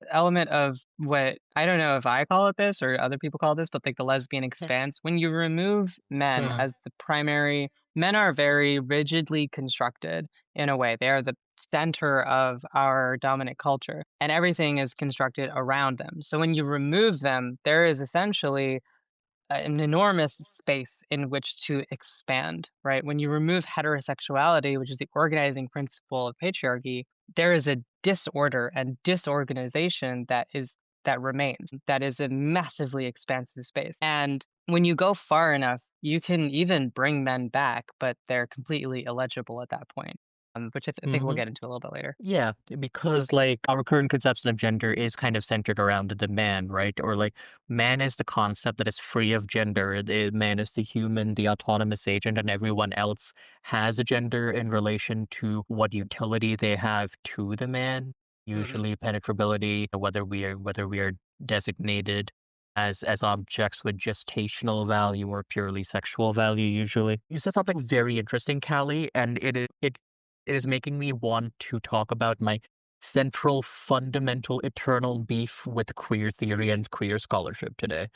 element of what I don't know if I call it this or other people call this, but like the lesbian expanse. When you remove men Mhm. as the primary, men are very rigidly constructed in a way. They are the center of our dominant culture, and everything is constructed around them. So when you remove them, there is essentially an enormous space in which to expand, right? When you remove heterosexuality, which is the organizing principle of patriarchy, there is a disorder and disorganization that remains. That is a massively expansive space. And when you go far enough, you can even bring men back, but they're completely illegible at that point, which I think we'll Mhm. get into a little bit later. Yeah, because like our current conception of gender is kind of centered around the man, right? Or like man is the concept that is free of gender. Man is the human, the autonomous agent, and everyone else has a gender in relation to what utility they have to the man. Usually penetrability, whether we are designated as objects with gestational value or purely sexual value usually. You said something very interesting, Callie, and it is making me want to talk about my central, fundamental, eternal beef with queer theory and queer scholarship today.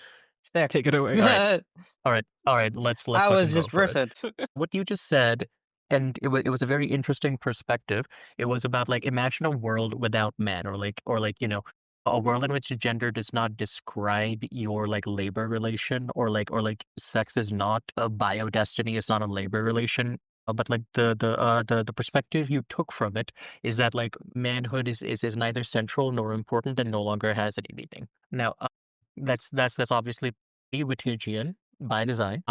Sick. Take it away. All right, all right. Let's I fucking was go just for it. riffing. What you just said, and it was a very interesting perspective. It was about like imagine a world without man, or like a world in which gender does not describe your like labor relation, or like sex is not a biodestiny, is not a labor relation. But like the perspective you took from it is that like manhood is neither central nor important and no longer has any meaning. Now, that's obviously pretty Wittigian by design.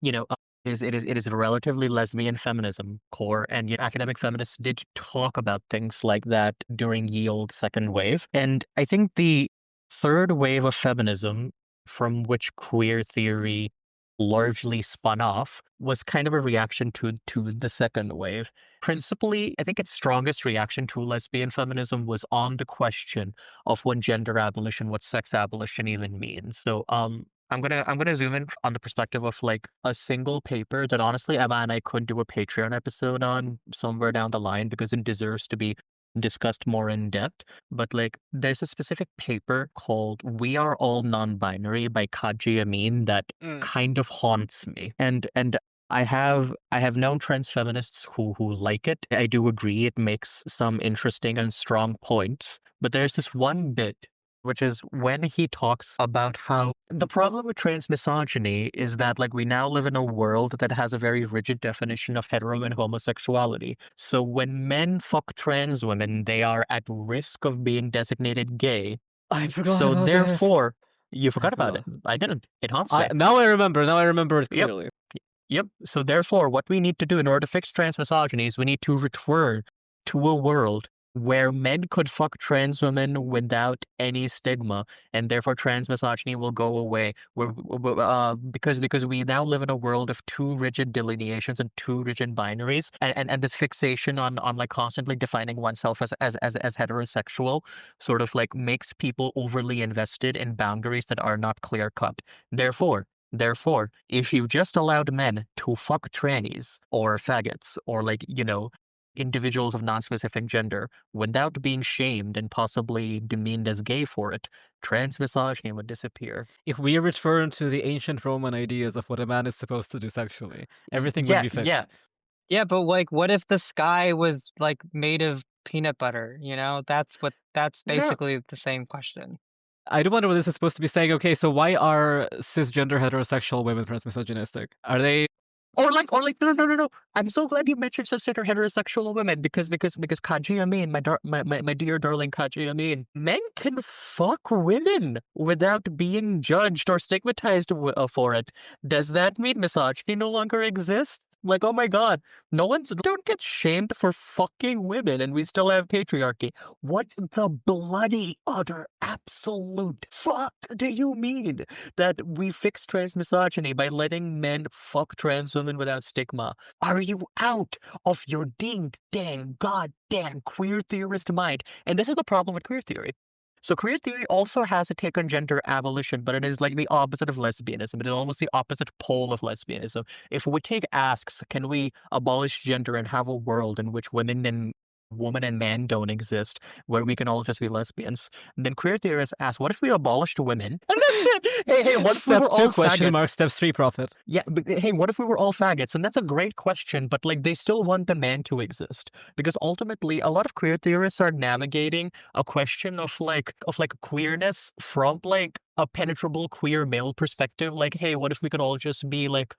You know, it is a relatively lesbian feminism core, and academic feminists did talk about things like that during ye old second wave. And I think the third wave of feminism, from which queer theory largely spun off, was kind of a reaction to the second wave. Principally, I think its strongest reaction to lesbian feminism was on the question of what gender abolition, what sex abolition even means. So, I'm gonna zoom in on the perspective of like a single paper that honestly Emma and I could do a Patreon episode on somewhere down the line because it deserves to be discussed more in depth. But like there's a specific paper called We Are All Non-Binary by Kaji Amin that kind of haunts me. And I have known trans feminists who like it. I do agree it makes some interesting and strong points. But there's this one bit which is when he talks about how the problem with trans misogyny is that like we now live in a world that has a very rigid definition of hetero and homosexuality. So when men fuck trans women, they are at risk of being designated gay. I forgot So about this. therefore, you I forgot about it. forgot. I didn't. It haunts me. Now I remember. Now I remember it Yep. clearly. Yep. So therefore, what we need to do in order to fix trans misogyny is we need to return to a world where men could fuck trans women without any stigma, and therefore trans misogyny will go away. Because we now live in a world of too rigid delineations and too rigid binaries, and this fixation on like constantly defining oneself as heterosexual sort of like makes people overly invested in boundaries that are not clear cut. Therefore, if you just allowed men to fuck trannies or faggots or like, individuals of non-specific gender without being shamed and possibly demeaned as gay for it, trans misogyny would disappear. If we return to the ancient Roman ideas of what a man is supposed to do sexually, everything would Yeah, be fixed. yeah. Yeah, but like, what if the sky was like made of peanut butter? That's No, basically the same question. I do wonder what this is supposed to be saying. Okay, so why are cisgender heterosexual women transmisogynistic? Are they? no. I'm so glad you mentioned cisgender heterosexual women because Kaji Amin, my dear darling Kaji Amin, men can fuck women without being judged or stigmatized for it. Does that mean misogyny no longer exists? Like, oh my god, don't get shamed for fucking women and we still have patriarchy. What the bloody utter absolute fuck do you mean that we fix trans misogyny by letting men fuck trans women without stigma? Are you out of your ding dang goddamn queer theorist mind? And this is the problem with queer theory. So queer theory also has a take on gender abolition, but it is like the opposite of lesbianism. It is almost the opposite pole of lesbianism. If we take asks, can we abolish gender and have a world in which woman and man don't exist, where we can all just be lesbians? Then queer theorists ask, what if we abolished women? And that's it. Hey, what if we Step were 2 all question mark, faggots? step 3 profit. Yeah, but hey, what if we were all faggots? And that's a great question, but like they still want the man to exist. Because ultimately a lot of queer theorists are navigating a question of queerness from like a penetrable queer male perspective. Like, hey, what if we could all just be like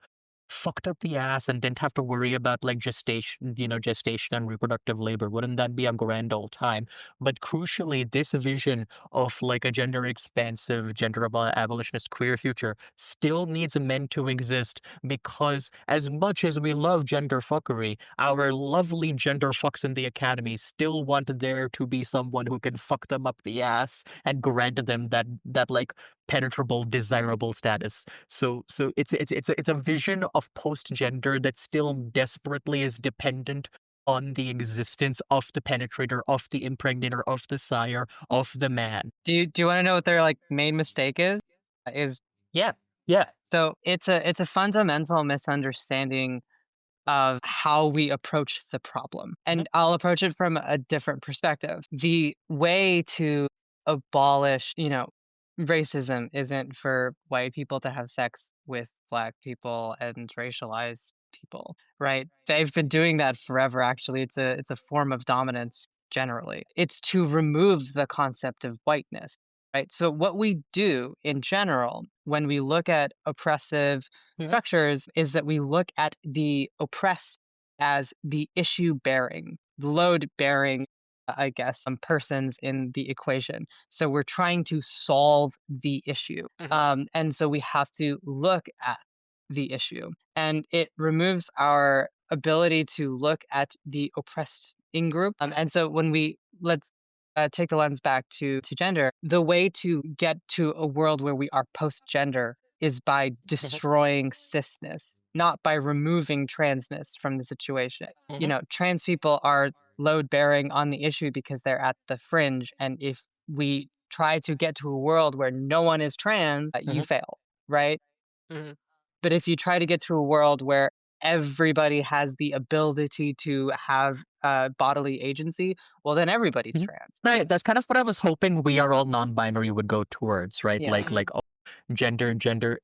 fucked up the ass and didn't have to worry about like gestation and reproductive labor? Wouldn't that be a grand old time? But crucially, this vision of like a gender expansive, abolitionist queer future still needs men to exist because as much as we love gender fuckery, our lovely gender fucks in the academy still want there to be someone who can fuck them up the ass and grant them that like penetrable, desirable status. So it's a vision of post-gender that still desperately is dependent on the existence of the penetrator, of the impregnator, of the sire, of the man. Do you want to know what their like main mistake is? Is Yeah, yeah. So it's a fundamental misunderstanding of how we approach the problem. Mhm, And I'll approach it from a different perspective. The way to abolish, racism isn't for white people to have sex with black people and racialized people, right? They've been doing that forever actually. It's a form of dominance generally. It's to remove the concept of whiteness. Right. So what we do in general when we look at oppressive mhm, structures is that we look at the oppressed as the issue bearing, the load bearing, I guess, some persons in the equation. So we're trying to solve the issue. mhm, And so we have to look at the issue. And it removes our ability to look at the oppressed in group. And so when let's take the lens back to gender, the way to get to a world where we are post gender is by mhm, destroying cisness, not by removing transness from the situation. mhm, Trans people are load bearing on the issue because they're at the fringe. And if we try to get to a world where no one is trans, you mhm, fail, right? mhm, But if you try to get to a world where everybody has the ability to have bodily agency, well, then everybody's mhm. trans. Right, that's kind of what I was hoping we are all non-binary would go towards, right? Yeah. Like gender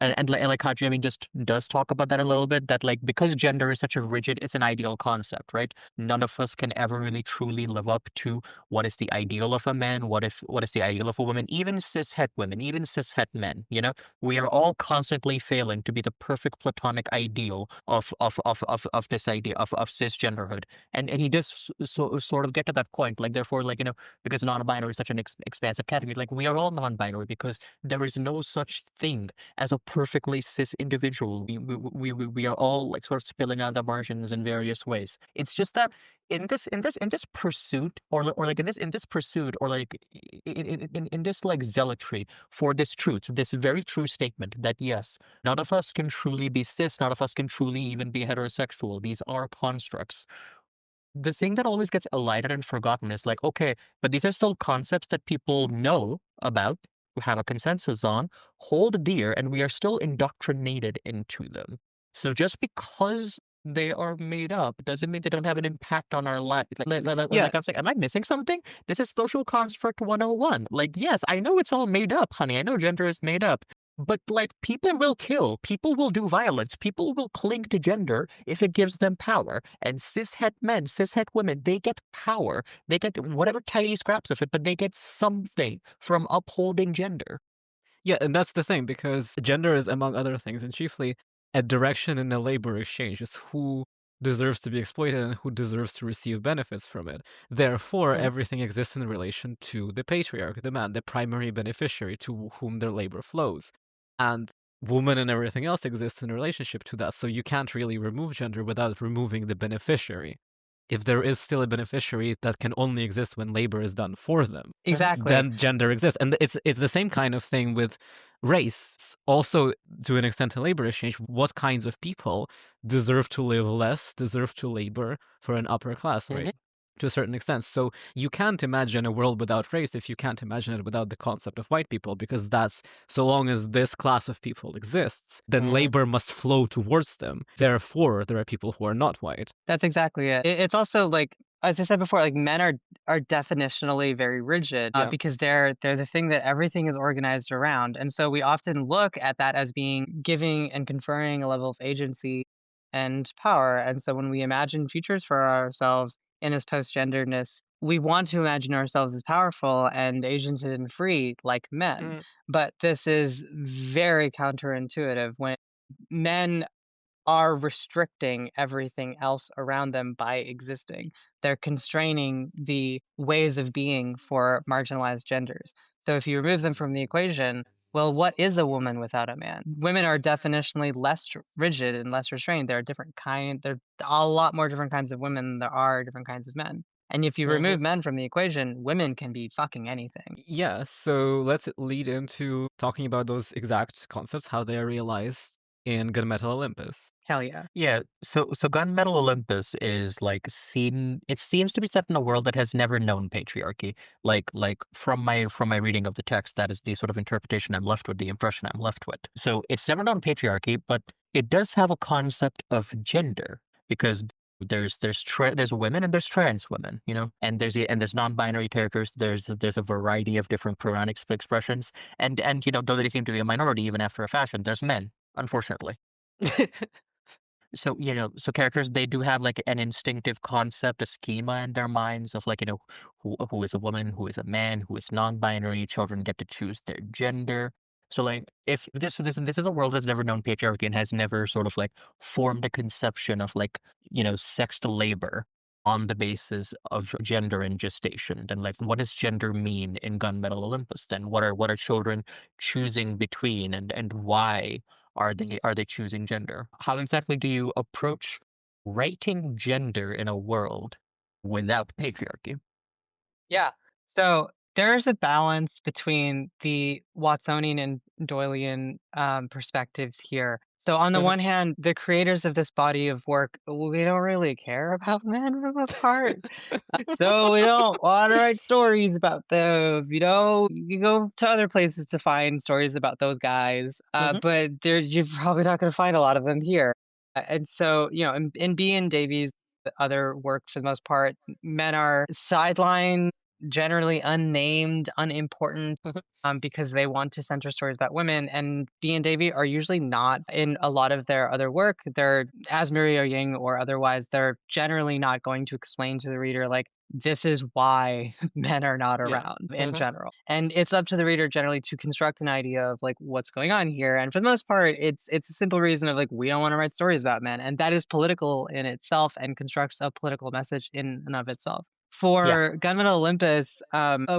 and like Haji, I mean, just does talk about that a little bit, that like because gender is such a rigid, it's an ideal concept, right? None of us can ever really truly live up to what is the ideal of a man, what is the ideal of a woman, even cishet women, even cishet men, we are all constantly failing to be the perfect platonic ideal of this idea of cisgenderhood. And he does sort of get to that point, like therefore, like because non-binary is such an expansive category, like we are all non-binary because there is no such such thing as a perfectly cis individual. We are all like sort of spilling out the margins in various ways. It's just that in this pursuit, or like in this pursuit, or like in this like zealotry for this truth, this very true statement that yes, none of us can truly be cis, none of us can truly even be heterosexual. These are constructs. The thing that always gets elided and forgotten is like, okay, but these are still concepts that people know about, have a consensus on, hold dear, and we are still indoctrinated into them. So just because they are made up doesn't mean they don't have an impact on our life. Yeah, Like I'm saying, am I missing something? This is social construct 101. Like, yes, I know it's all made up, honey. I know gender is made up. But like people will kill, people will do violence, people will cling to gender if it gives them power. And cishet men, cishet women, they get power. They get whatever tiny scraps of it, but they get something from upholding gender. yeah, and that's the thing, because gender is, among other things, and chiefly a direction in a labor exchange, is who deserves to be exploited and who deserves to receive benefits from it. Therefore, Mhm. everything exists in relation to the patriarch, the man, the primary beneficiary to whom their labor flows. And woman and everything else exists in relationship to that. So you can't really remove gender without removing the beneficiary. If there is still a beneficiary, that can only exist when labor is done for them, Exactly. then gender exists. And it's the same kind of thing with race. Also, to an extent, in labor exchange, what kinds of people deserve to live less, deserve to labor for an upper class, right? Mhm. To a certain extent. So you can't imagine a world without race if you can't imagine it without the concept of white people, because that's, so long as this class of people exists, then Mhm. labor must flow towards them. Therefore, there are people who are not white. That's exactly it. It's also like, as I said before, like men are definitionally very rigid Yeah. because they're the thing that everything is organized around, and so we often look at that as being giving and conferring a level of agency and power. And so when we imagine futures for ourselves in this post-genderedness, we want to imagine ourselves as powerful and agented and free like men. Mm, But this is very counterintuitive when men are restricting everything else around them by existing. They're constraining the ways of being for marginalized genders. So if you remove them from the equation, well, what is a woman without a man? Women are definitionally less rigid and less restrained. There are a lot more different kinds of women than there are different kinds of men. And if you remove Mhm. men from the equation, women can be fucking anything. yeah, so let's lead into talking about those exact concepts, how they are realized in Gunmetal Olympus. Hell yeah. Yeah, so Gunmetal Olympus is like it seems to be set in a world that has never known patriarchy. Like from my reading of the text, that is the sort of interpretation I'm left with, the impression I'm left with. So it's never known patriarchy, but it does have a concept of gender because there's women and there's trans women, you know, and there's non-binary characters. There's a variety of different pronouns expressions, and you know, though they seem to be a minority even after a fashion, there's men, unfortunately. So, you know, so characters, they do have like an instinctive concept, a schema in their minds of like, you know, who is a woman, who is a man, who is non-binary. Children get to choose their gender. So like if this is a world that's never known patriarchy and has never sort of like formed a conception of like, you know, sex to labor on the basis of gender and gestation, then like what does gender mean in Gunmetal Olympus? Then what are children choosing between, and why are they choosing gender? How exactly do you approach writing gender in a world without patriarchy? Yeah. So there's a balance between the Watsonian and Doylean perspectives here. So on the Mhm. one hand, the creators of this body of work, we don't really care about men for the most part. So we don't want to write stories about them. You know, you go to other places to find stories about those guys, Mhm. but you're probably not going to find a lot of them here. And so, you know, in B and Davies' other work, for the most part, men are sidelined, generally unnamed, unimportant, Mhm. because they want to center stories about women. And B and Davy are usually not in a lot of their other work. They're, as Maria Ying or otherwise, they're generally not going to explain to the reader, like, this is why men are not Yeah. around in Mhm. general. And it's up to the reader generally to construct an idea of like what's going on here. And for the most part, it's a simple reason of like we don't want to write stories about men. And that is political in itself and constructs a political message in and of itself. Yeah. For Gunmetal Olympus,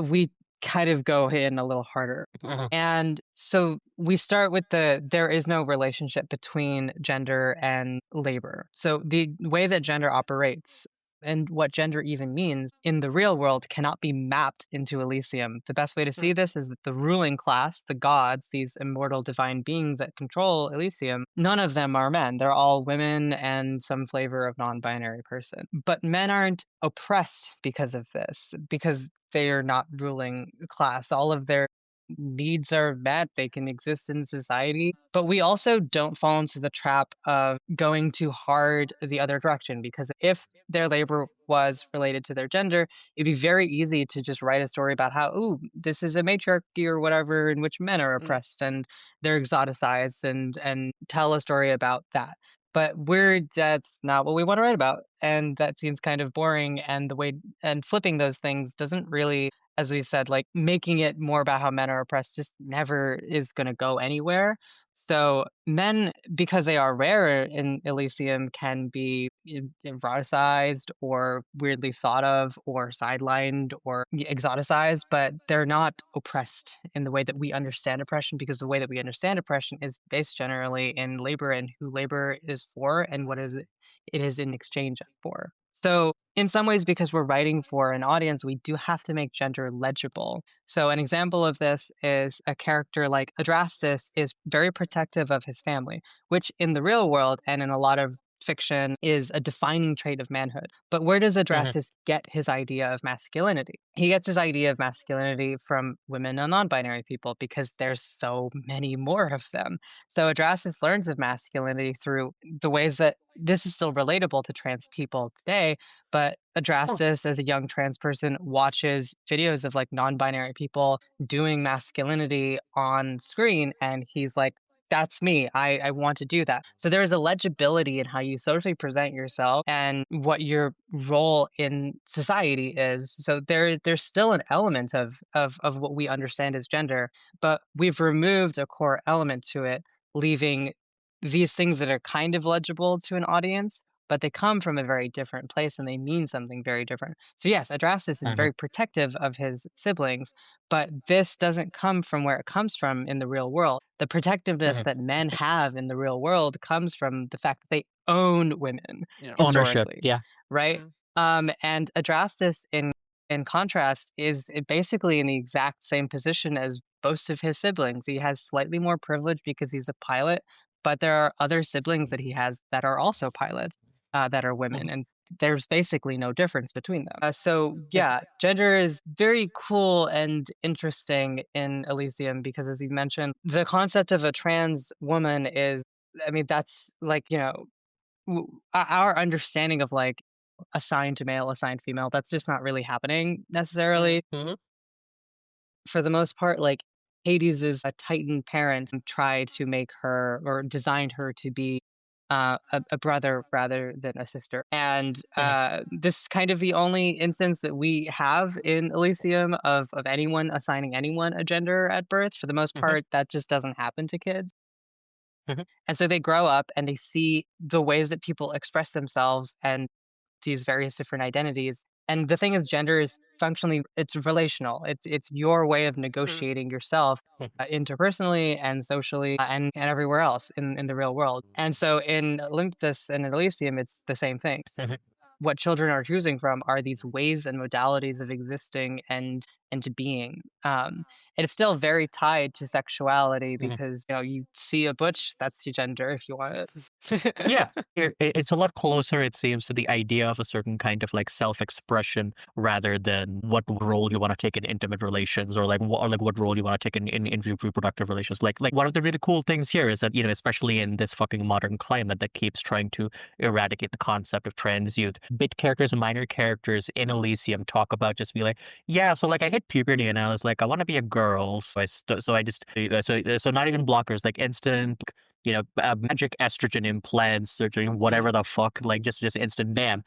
we kind of go in a little harder. Mhm. And so we start with there is no relationship between gender and labor. So the way that gender operates and what gender even means in the real world cannot be mapped into Elysium. The best way to see this is that the ruling class, the gods, these immortal divine beings that control Elysium, none of them are men. They're all women and some flavor of non-binary person. But men aren't oppressed because of this, because they are not ruling class. All of their needs are met, they can exist in society. But we also don't fall into the trap of going too hard the other direction, because if their labor was related to their gender, it'd be very easy to just write a story about how, ooh, this is a matriarchy or whatever in which men are oppressed and they're exoticized and tell a story about that. But that's not what we want to write about. And that seems kind of boring. And flipping those things doesn't really, as we've said, like making it more about how men are oppressed just never is going to go anywhere. So men, because they are rare in Elysium, can be eroticized or weirdly thought of or sidelined or exoticized, but they're not oppressed in the way that we understand oppression, because the way that we understand oppression is based generally in labor and who labor is for and what is it is in exchange for. So in some ways, because we're writing for an audience, we do have to make gender legible. So an example of this is a character like Adrastus is very protective of his family, which in the real world and in a lot of fiction is a defining trait of manhood. But where does Mhm. Adrastus get his idea of masculinity? He gets his idea of masculinity from women and non-binary people because there's so many more of them. So Adrastus learns of masculinity through the ways that this is still relatable to trans people today, but Oh. Adrastus, as a young trans person, watches videos of like non-binary people doing masculinity on screen, and he's like, "That's me. I want to do that." So there is a legibility in how you socially present yourself and what your role in society is. So there's still an element of what we understand as gender, but we've removed a core element to it, leaving these things that are kind of legible to an audience, but they come from a very different place and they mean something very different. So yes, Adrastus is Mhm. very protective of his siblings, but this doesn't come from where it comes from in the real world. The protectiveness Mhm. that men have in the real world comes from the fact that they own women Ownership. historically, Yeah. right? And Adrastus, in contrast, is basically in the exact same position as most of his siblings. He has slightly more privilege because he's a pilot, but there are other siblings that he has that are also pilots, that are women, Mhm. and there's basically no difference between them. So Yeah. yeah, gender is very cool and interesting in Elysium because, as you mentioned, the concept of a trans woman is, I mean, that's like, our understanding of like assigned to male, assigned female, that's just not really happening necessarily. Mhm. For the most part, like Hades' a Titan parent and tried to make her or designed her to be a brother rather than a sister. And Mhm. this is kind of the only instance that we have in Elysium of anyone assigning anyone a gender at birth. For the most Mhm. part, that just doesn't happen to kids. Mhm. And so they grow up and they see the ways that people express themselves and these various different identities. And the thing is, gender is functionally it's relational. It's your way of negotiating yourself Mhm. interpersonally and socially and everywhere else in the real world. And so in Olympus and in Elysium, it's the same thing. Mhm. What children are choosing from are these ways and modalities of existing and to being. And it's still very tied to sexuality Mhm. because you see a butch, that's your gender if you want it. Yeah, it's a lot closer, it seems, to the idea of a certain kind of like self-expression rather than what role you want to take in intimate relations or like what role you want to take in reproductive relations. Like one of the really cool things here is that, especially in this fucking modern climate that keeps trying to eradicate the concept of trans youth, bit characters and minor characters in Elysium talk about just be like, yeah, so like I hit puberty and I was like, I want to be a girl, so I just so not even blockers, like instant magic estrogen implants or doing whatever the fuck, like just instant bam,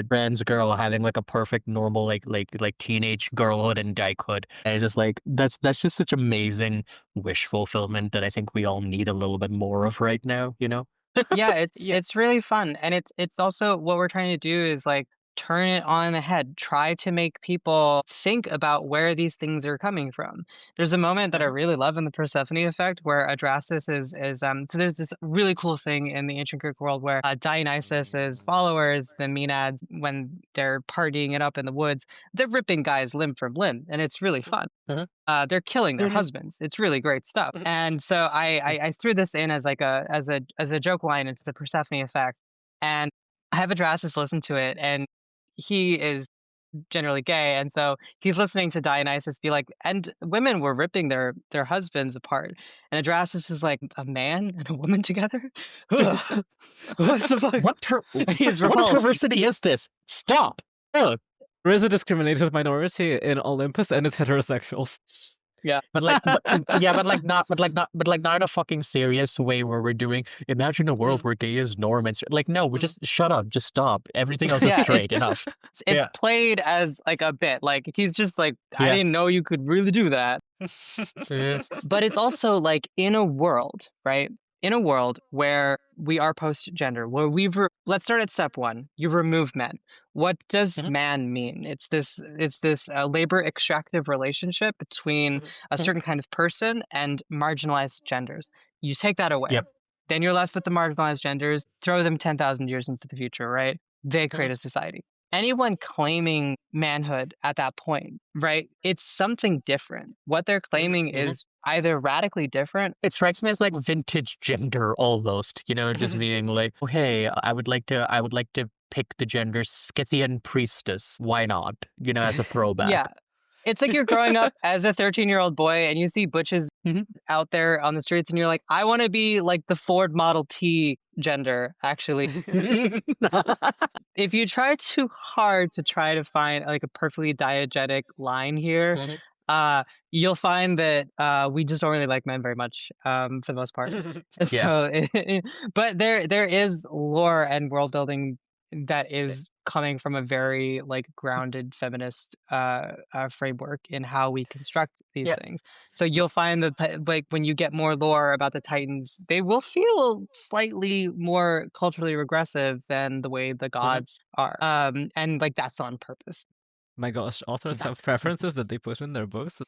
trans girl having like a perfect normal like teenage girlhood and dykehood. And it's just like that's just such amazing wish fulfillment that I think we all need a little bit more of right now, you know? Yeah, it's Yeah. it's really fun, and it's also what we're trying to do is like turn it on the head. Try to make people think about where these things are coming from. There's a moment that I really love in the Persephone Effect where Adrastus is so there's this really cool thing in the ancient Greek world where Dionysus's followers, the Maenads, when they're partying it up in the woods, they're ripping guys limb from limb, and it's really fun. They're killing their husbands. It's really great stuff. And so I threw this in as like as a joke line into the Persephone Effect, and I have Adrastus listen to it, and he is generally gay, and so he's listening to Dionysus be like, and women were ripping their husbands apart, and Adrastus is like, a man and a woman together? Ugh. What the fuck? He's What repulsed. perversity is this? Stop! Ugh. There is a discriminated minority in Olympus, and it's heterosexuals. Yeah. But like, not in a fucking serious way where we're doing. Imagine a world where gay is norm. And like, no, we just shut up, just stop. Everything else is Yeah, straight enough. It's Yeah. played as like a bit. Like he's just like, I Yeah. didn't know you could really do that. Yeah. But it's also like in a world, right? In a world where we are post-gender, where let's start at step one. You remove men. What does man mean? It's this labor extractive relationship between a certain kind of person and marginalized genders. You take that away. Yep. Then you're left with the marginalized genders. Throw them 10,000 years into the future, right? They create a society. Anyone claiming manhood at that point, right? It's something different. What they're claiming is either radically different. It strikes me as like vintage gender almost, just being like, oh, hey, I would like to pick the gender Scythian priestess. Why not? As a throwback. Yeah. It's like you're growing up as a 13-year-old boy and you see butches out there on the streets and you're like, I want to be like the Ford Model T gender, actually. If you try too hard to try to find like a perfectly diegetic line here, you'll find that we just don't really like men very much for the most part. So, but there is lore and world building that is coming from a very like grounded feminist framework in how we construct these things. So you'll find that like when you get more lore about the Titans, they will feel slightly more culturally regressive than the way the gods are. And like that's on purpose. My gosh, authors have preferences that they put in their books.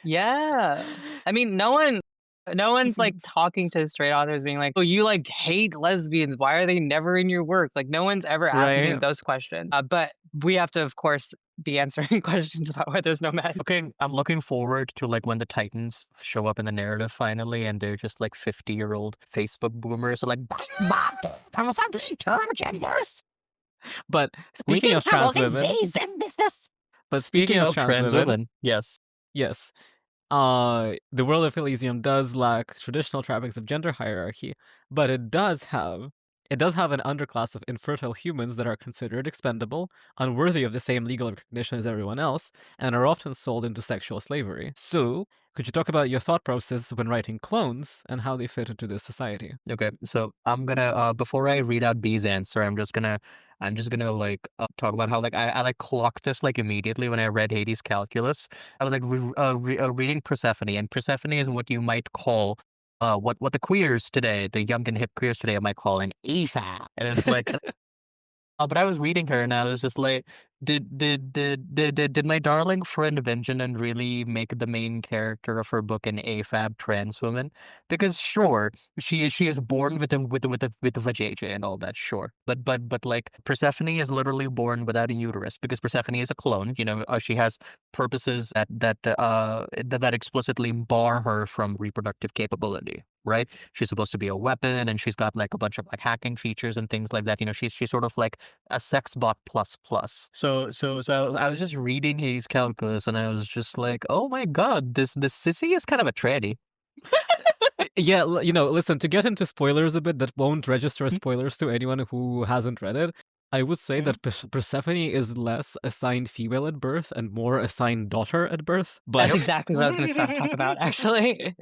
Yeah. I mean, no one's like talking to straight authors being like, oh, you like hate lesbians. Why are they never in your work? Like no one's ever asking those questions. But we have to, of course, be answering questions about why there's no men. Okay, I'm looking forward to like when the Titans show up in the narrative finally, and they're just like 50-year-old Facebook boomers are like, But speaking of trans women, speaking of trans women, yes. The world of Elysium does lack traditional trappings of gender hierarchy, but it does have an underclass of infertile humans that are considered expendable, unworthy of the same legal recognition as everyone else, and are often sold into sexual slavery. So, could you talk about your thought process when writing clones and how they fit into this society? Okay, so I'm gonna before I read out B's answer, I'm just gonna like talk about how like I like clocked this like immediately when I read Hades Calculus. I was like reading Persephone, and Persephone is what you might call what the queers today, the young and hip queers today, might call an AFAB, and it's like. But I was reading her and I was just like, did my darling friend Benjamin really make the main character of her book an AFAB trans woman? Because sure, she is born with the vajayjay and all that, sure. But like Persephone is literally born without a uterus because Persephone is a clone. She has purposes that explicitly bar her from reproductive capability. Right? She's supposed to be a weapon, and she's got like a bunch of like hacking features and things like that. She's sort of like a sex bot plus. So I was just reading Hades Calculus, and I was just like, oh my god, this sissy is kind of a tranny. Yeah, listen, to get into spoilers a bit that won't register as spoilers to anyone who hasn't read it, I would say that Persephone is less assigned female at birth and more assigned daughter at birth. But that's exactly what I was going to talk about, actually.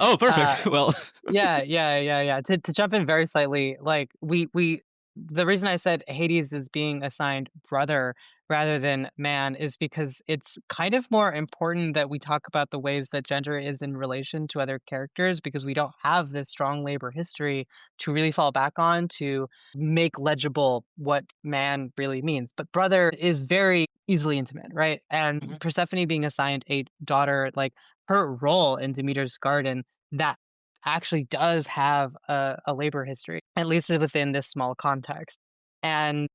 Oh, perfect. Well, yeah. To jump in very slightly, like we The reason I said Hades is being assigned brother rather than man is because it's kind of more important that we talk about the ways that gender is in relation to other characters because we don't have this strong labor history to really fall back on to make legible what man really means. But brother is very easily intimate, right? And Mhm. Persephone being assigned a daughter, like her role in Demeter's garden, that actually does have a labor history, at least within this small context. And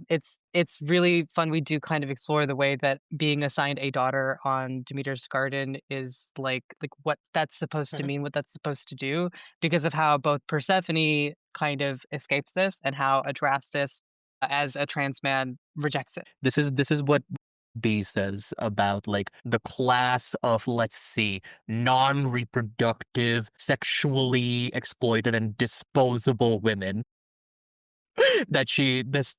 it's really fun. We do kind of explore the way that being assigned a daughter on Demeter's garden is like what that's supposed to Mhm. mean, what that's supposed to do, because of how both Persephone kind of escapes this and how Adrastus, as a trans man, rejects it. This is what B says about like the class of, let's see, non-reproductive, sexually exploited and disposable women that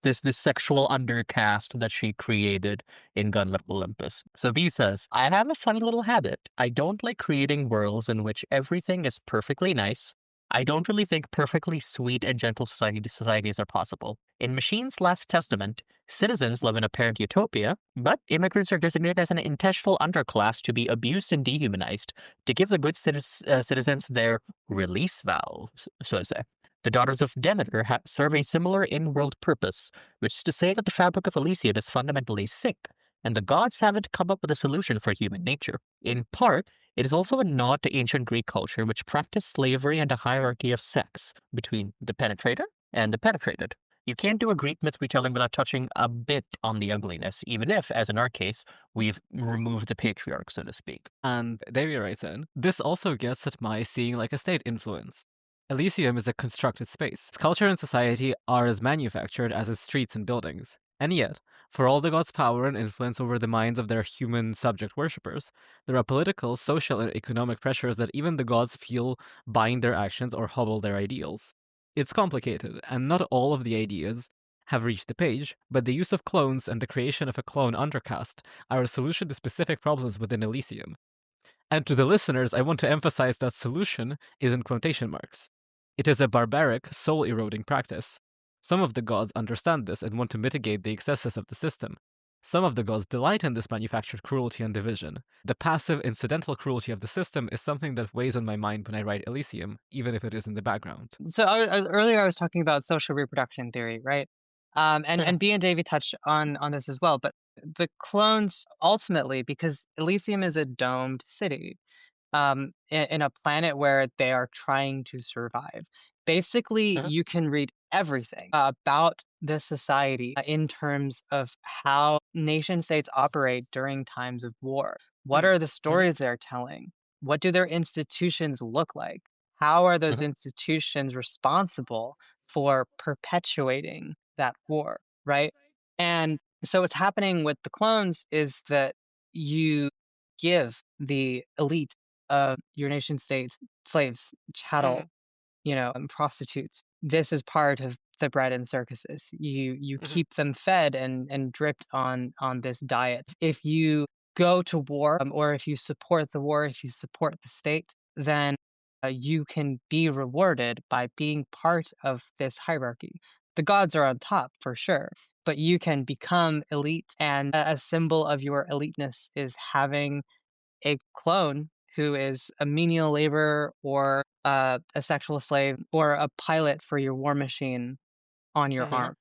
this sexual undercast that she created in Gunmetal Olympus. So V says, I have a funny little habit. I don't like creating worlds in which everything is perfectly nice. I don't really think perfectly sweet and gentle societies are possible. In Machine's Last Testament, citizens live in apparent utopia, but immigrants are designated as an intentional underclass to be abused and dehumanized to give the good citizens their release valves, so to say. The daughters of Demeter serve a similar in-world purpose, which is to say that the fabric of Elysium is fundamentally sick, and the gods haven't come up with a solution for human nature. In part, it is also a nod to ancient Greek culture, which practiced slavery and a hierarchy of sex between the penetrator and the penetrated. You can't do a Greek myth retelling without touching a bit on the ugliness, even if, as in our case, we've removed the patriarch, so to speak. And Davey writes in, this also gets at my seeing like a state influence. Elysium is a constructed space. Its culture and society are as manufactured as its streets and buildings. And yet, for all the gods' power and influence over the minds of their human subject worshippers, there are political, social, and economic pressures that even the gods feel bind their actions or hobble their ideals. It's complicated, and not all of the ideas have reached the page, but the use of clones and the creation of a clone undercast are a solution to specific problems within Elysium. And to the listeners, I want to emphasize that solution is in quotation marks. It is a barbaric, soul-eroding practice. Some of the gods understand this and want to mitigate the excesses of the system. Some of the gods delight in this manufactured cruelty and division. The passive, incidental cruelty of the system is something that weighs on my mind when I write Elysium, even if it is in the background. So earlier I was talking about social reproduction theory, right? And B and Davey touched on this as well. But the clones ultimately, because Elysium is a domed city, in a planet where they are trying to survive. Basically, Mhm, you can read everything about the society in terms of how nation states operate during times of war. What mhm, are the mhm, stories they're telling? What do their institutions look like? How are those mhm, institutions responsible for perpetuating that war, right? And so what's happening with the clones is that you give the elite of your nation state slaves, chattel, mhm, and prostitutes. This is part of the bread and circuses. You mhm, keep them fed and dripped on this diet. If you go to war, or if you support the war, if you support the state, then you can be rewarded by being part of this hierarchy. The gods are on top for sure, but you can become elite, and a symbol of your eliteness is having a clone who is a menial laborer or a sexual slave or a pilot for your war machine on your mhm, arm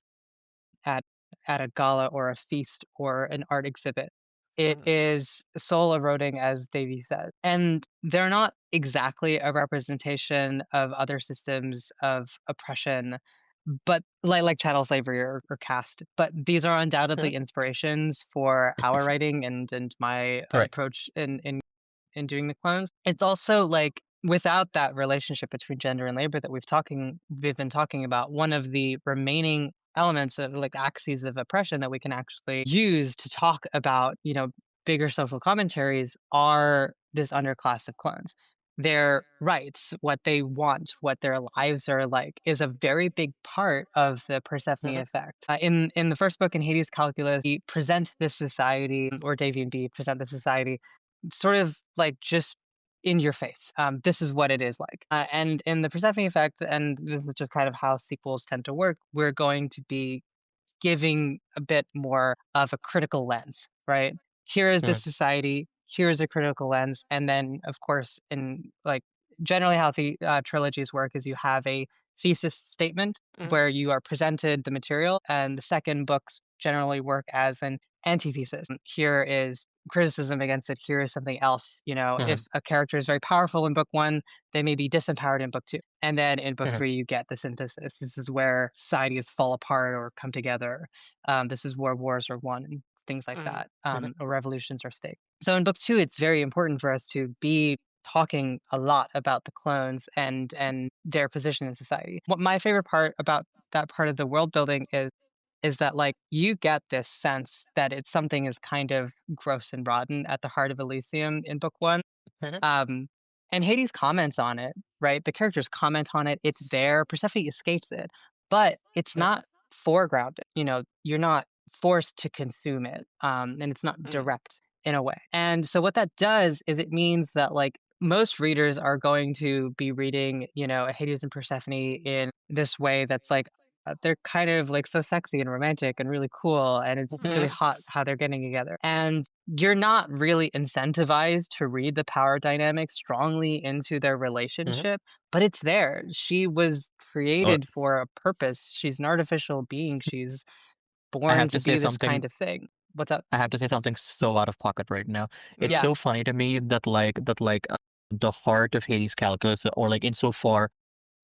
at a gala or a feast or an art exhibit. It mhm. is soul eroding, as Davy said. And they're not exactly a representation of other systems of oppression, but like chattel slavery or caste. But these are Mhm. undoubtedly inspirations for our writing and my Right. approach in doing the clones. It's also like without that relationship between gender and labor that we've been talking about, one of the remaining elements of like axes of oppression that we can actually use to talk about, bigger social commentaries are this underclass of clones. Their rights, what they want, what their lives are like, is a very big part of the Persephone Mhm, effect. In the first book, in Hades Calculus, we present this society, or Davy and B present the society sort of like just in your face. This is what it is like. And in the Persephone Effect, and this is just kind of how sequels tend to work, we're going to be giving a bit more of a critical lens, right? Here is the Mm, society, here is a critical lens, and then of course, in like generally how the trilogies work is you have a thesis statement Mhm. where you are presented the material, and the second books generally work as an antithesis. Here is criticism against it, here is something else. You know, if mhm, a character is very powerful in book one, they may be disempowered in book two. And then in book mhm, three, you get the synthesis. This is where societies fall apart or come together. This is where wars are won and things like Mhm. that, mhm, or revolutions are staged. So in book two, it's very important for us to be talking a lot about the clones and their position in society. What my favorite part about that part of the world building is that like you get this sense that it's something is kind of gross and rotten at the heart of Elysium in book one. mhm, um, and Hades comments on it, right? The characters comment on it. It's there. Persephone escapes it, but it's mhm, not foregrounded. You know, you're not forced to consume it, and it's not Mhm. direct in a way. And so what that does is it means that like most readers are going to be reading, you know, Hades and Persephone in this way that's like they're kind of like so sexy and romantic and really cool, and it's really Mhm. hot how they're getting together. And you're not really incentivized to read the power dynamic strongly into their mhm. relationship, but it's there. She was Or created for a purpose. She's an artificial being. She's I born have to to say be this something kind of thing. What's up? I have to say something so out of pocket right now. It's Mhm. Yeah. so funny to me that the heart of Hades Calculus, or like insofar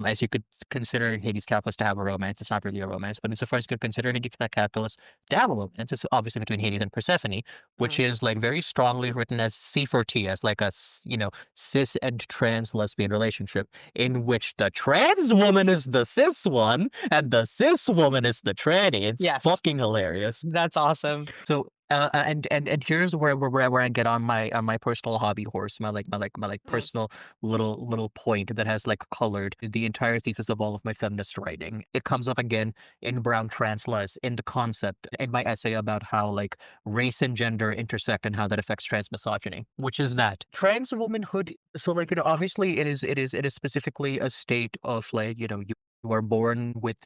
as you could consider Hades Calculus to have a romance, it's not really a romance, but insofar as you could consider Hades Calculus to have a romance, it's obviously between Hades and Persephone, which Mhm. is like very strongly written as C4T, as like cis and trans lesbian relationship, in which the trans woman is the cis one and the cis woman is the tranny. It's Yes. fucking hilarious. That's awesome. So, and here's where I get on my personal hobby horse, my Mhm. personal little point that has like colored the entire thesis of all of my feminist writing. It comes up again in Brown Translates in the concept in my essay about how like race and gender intersect and how that affects trans misogyny, which is that trans womanhood. So like obviously it is specifically a state of like you are born with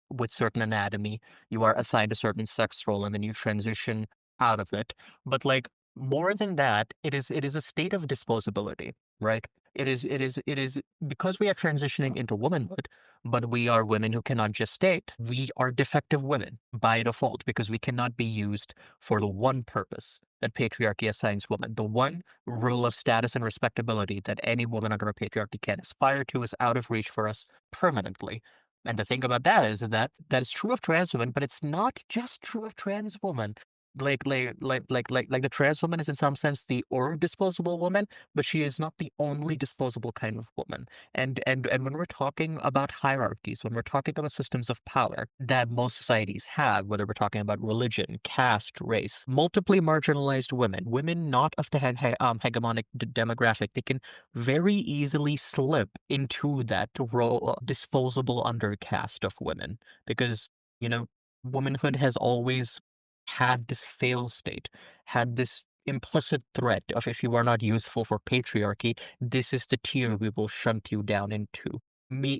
with certain anatomy, you are assigned a certain sex role, and then you transition out of it. But like more than that, it is a state of disposability, right? It is because we are transitioning into womanhood, but we are women who cannot gestate. We are defective women by default because we cannot be used for the one purpose that patriarchy assigns women. The one rule of status and respectability that any woman under a patriarchy can aspire to is out of reach for us permanently. And the thing about that is that that is true of trans women, but it's not just true of trans women. Like the trans woman is in some sense the or disposable woman, but she is not the only disposable kind of woman. And when we're talking about hierarchies, when we're talking about systems of power that most societies have, whether we're talking about religion, caste, race, multiply marginalized women, women not of the hegemonic demographic, they can very easily slip into that role, disposable undercast of women because, you know, womanhood has always had this fail state, had this implicit threat of if you are not useful for patriarchy, this is the tier we will shunt you down into. Me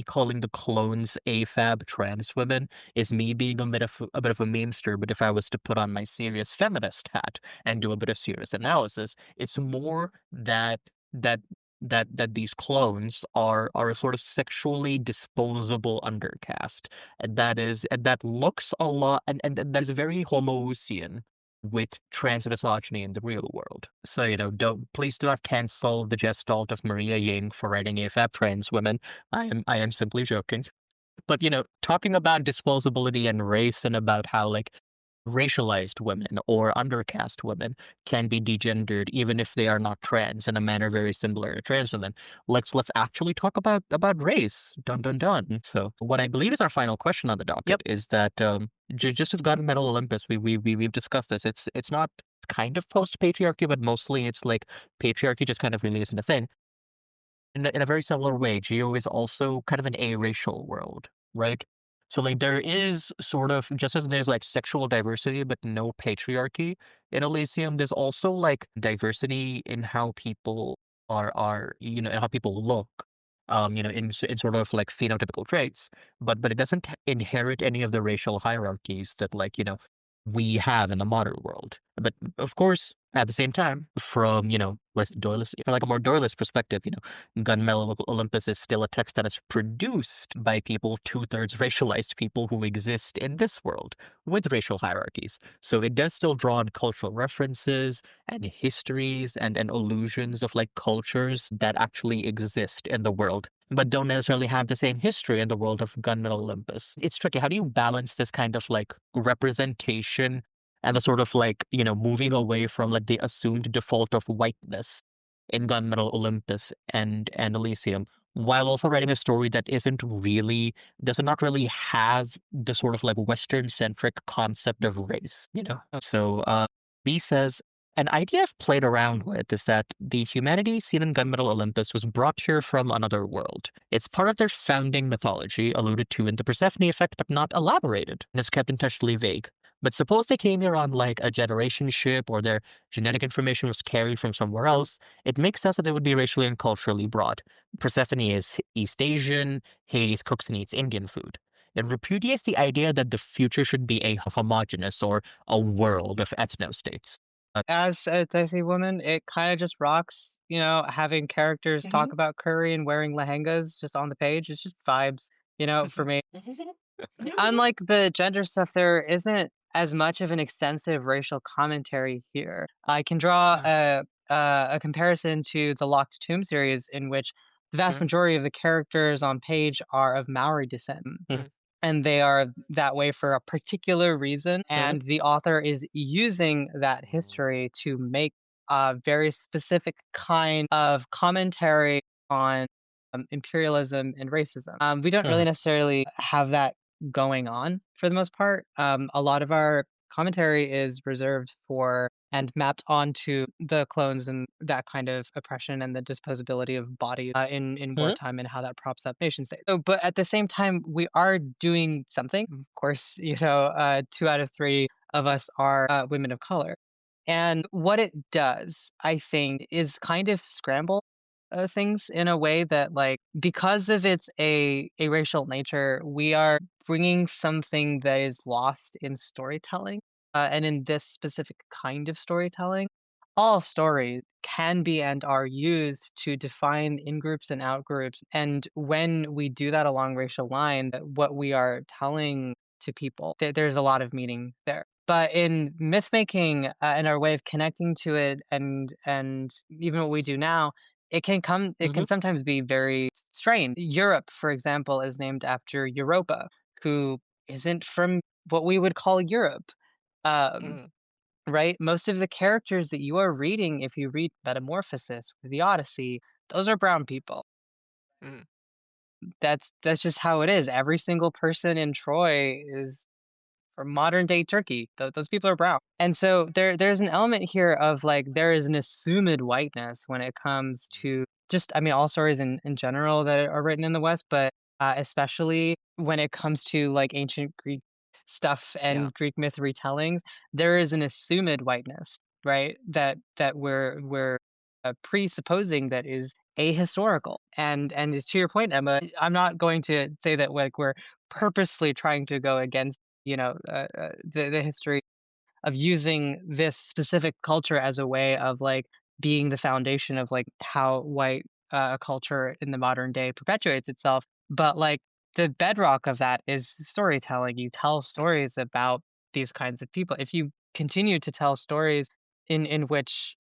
calling the clones AFAB trans women is me being a bit of a memester, but if I was to put on my serious feminist hat and do a bit of serious analysis, it's more that that these clones are a sort of sexually disposable undercast, and that looks a lot and that is very Homoousian with trans misogyny in the real world. So, don't please do not cancel the gestalt of Maria Ying for writing AFAB trans women. I am simply joking. But talking about disposability and race and about how like racialized women or undercast women can be degendered even if they are not trans in a manner very similar to trans women. Let's actually talk about race. Dun dun dun. So what I believe is our final question on the docket Yep. is that just with Gunmetal Olympus, we've discussed this. It's not kind of post patriarchy, but mostly it's like patriarchy just kind of really isn't a thing. In a very similar way, Geo is also kind of an aracial world, right? So like there is sort of just as there's like sexual diversity but no patriarchy in Elysium, there's also like diversity in how people are and how people look, in sort of like phenotypical traits, but it doesn't inherit any of the racial hierarchies that we have in the modern world. But of course, at the same time, from what is it, Doyle's, from like a more Doyle's perspective, Gunmetal Olympus is still a text that is produced by people, two-thirds racialized people who exist in this world with racial hierarchies. So it does still draw on cultural references and histories and allusions of like cultures that actually exist in the world, but don't necessarily have the same history in the world of Gunmetal Olympus. It's tricky. How do you balance this kind of like representation and the sort of like, moving away from like the assumed default of whiteness in Gunmetal Olympus and Elysium, while also writing a story that does not really have the sort of like Western centric concept of race? So B says, an idea I've played around with is that the humanity seen in Gunmetal Olympus was brought here from another world. It's part of their founding mythology, alluded to in the Persephone Effect, but not elaborated, and is kept intentionally vague. But suppose they came here on like a generation ship, or their genetic information was carried from somewhere else, it makes sense that they would be racially and culturally broad. Persephone is East Asian, Hades cooks and eats Indian food. It repudiates the idea that the future should be a homogeneous or a world of ethnostates. As a Desi woman, it kind of just rocks, having characters talk Mhm. about curry and wearing lehengas just on the page. It's just vibes, for me. Mhm. Unlike the gender stuff, there isn't as much of an extensive racial commentary here. I can draw Mhm. a comparison to the Locked Tomb series, in which the vast Mhm. majority of the characters on page are of Maori descent. Mhm. And they are that way for a particular reason. Mhm. And the author is using that history to make a very specific kind of commentary on imperialism and racism. We don't really Mhm. necessarily have that going on for the most part. A lot of our commentary is reserved for and mapped onto the clones and that kind of oppression and the disposability of bodies in Mhm. wartime and how that props up nation states. So, but at the same time, we are doing something. Of course, 2 out of 3 of us are women of color. And what it does, I think, is kind of scramble things in a way that, like, because of its a racial nature, we are bringing something that is lost in storytelling, and in this specific kind of storytelling. All stories can be and are used to define in groups and out groups. And when we do that along racial lines, what we are telling to people, there's a lot of meaning there. But in myth making and our way of connecting to it, and even what we do now, it Mhm. can sometimes be very strained. Europe, for example, is named after Europa, who isn't from what we would call Europe. Um, Mhm. right? Most of the characters that you are reading, if you read Metamorphosis or the Odyssey, those are brown people. Mhm. That's just how it is. Every single person in Troy is from modern day Turkey. Those people are brown. And so there's an element here of like there is an assumed whiteness when it comes to just I mean all stories in general that are written in the West, but especially when it comes to like ancient Greek stuff Yeah. and Greek myth retellings, there is an assumed whiteness, right? That we're presupposing that is ahistorical. And to your point, Emma, I'm not going to say that like we're purposefully trying to go against the history of using this specific culture as a way of like being the foundation of like how white culture in the modern day perpetuates itself. But like the bedrock of that is storytelling. You tell stories about these kinds of people. If you continue to tell stories in which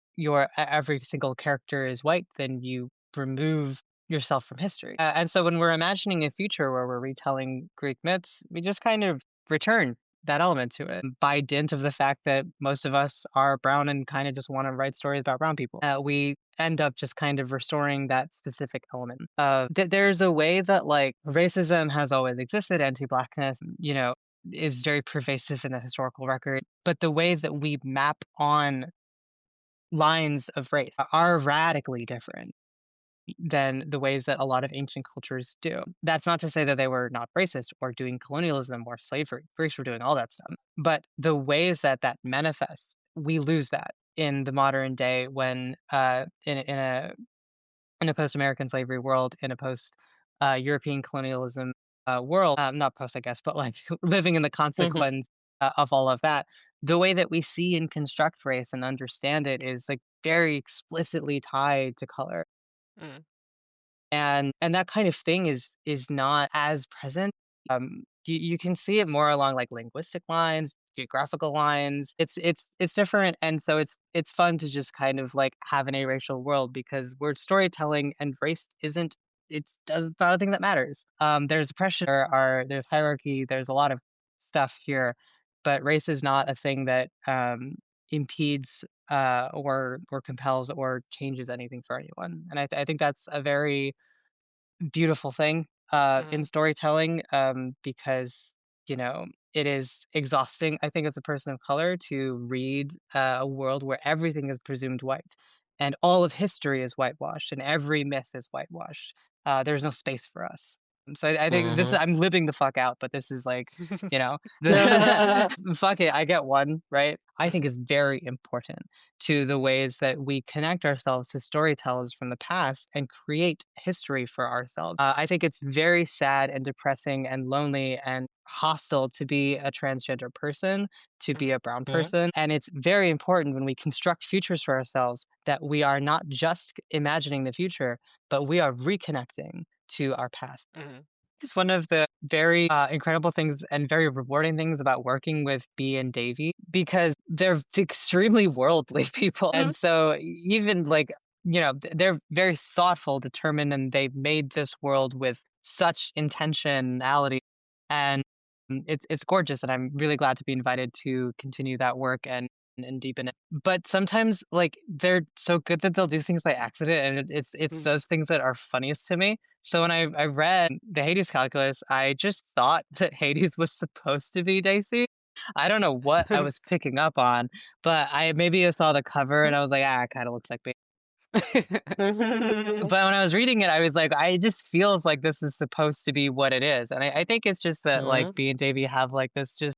every single character is white, then you remove yourself from history. And so when we're imagining a future where we're retelling Greek myths, we just kind of return that element to it by dint of the fact that most of us are brown and kind of just want to write stories about brown people. We end up just kind of restoring that specific element. There's a way that like racism has always existed, anti-blackness, is very pervasive in the historical record. But the way that we map on lines of race are radically different than the ways that a lot of ancient cultures do. That's not to say that they were not racist or doing colonialism or slavery. Greeks were doing all that stuff. But the ways that that manifests, we lose that in the modern day when in a in a post-American slavery world, in a post-European colonialism world, not post, I guess, but like living in the Mhm. consequence of all of that, the way that we see and construct race and understand it is like very explicitly tied to color. Mm. And that kind of thing is not as present. You can see it more along like linguistic lines, geographical lines. It's different, and so it's fun to just kind of like have an aracial world because we're storytelling and race isn't it's not a thing that matters. There's oppression, there's hierarchy, there's a lot of stuff here, but race is not a thing that impedes or compels or changes anything for anyone. And I think that's a very beautiful thing in Mm. storytelling because you know it is exhausting, I think, as a person of color to read a world where everything is presumed white and all of history is whitewashed and every myth is whitewashed. There's no space for us. So I think this Mhm. I'm living the fuck out, but this is like, the fuck it, I get one, right? I think is very important to the ways that we connect ourselves to storytellers from the past and create history for ourselves. I think it's very sad and depressing and lonely and hostile to be a transgender person, to be Mm. a brown Mhm. person. And it's very important when we construct futures for ourselves that we are not just imagining the future, but we are reconnecting to our past. Mm. It's one of the very incredible things and very rewarding things about working with B and Davy because they're extremely worldly people. Mhm. And so even like, they're very thoughtful, determined, and they've made this world with such intentionality. And it's gorgeous. And I'm really glad to be invited to continue that work and deepen it. But sometimes like they're so good that they'll do things by accident. And it's Mm. those things that are funniest to me. So when I read the Hades Calculus, I just thought that Hades was supposed to be Daisy. I don't know what I was picking up on, but I saw the cover and I was like, it kind of looks like me. Mhm. But when I was reading it, I was like, it just feels like this is supposed to be what it is. And I think it's just that like Mhm. B and Davy have like this just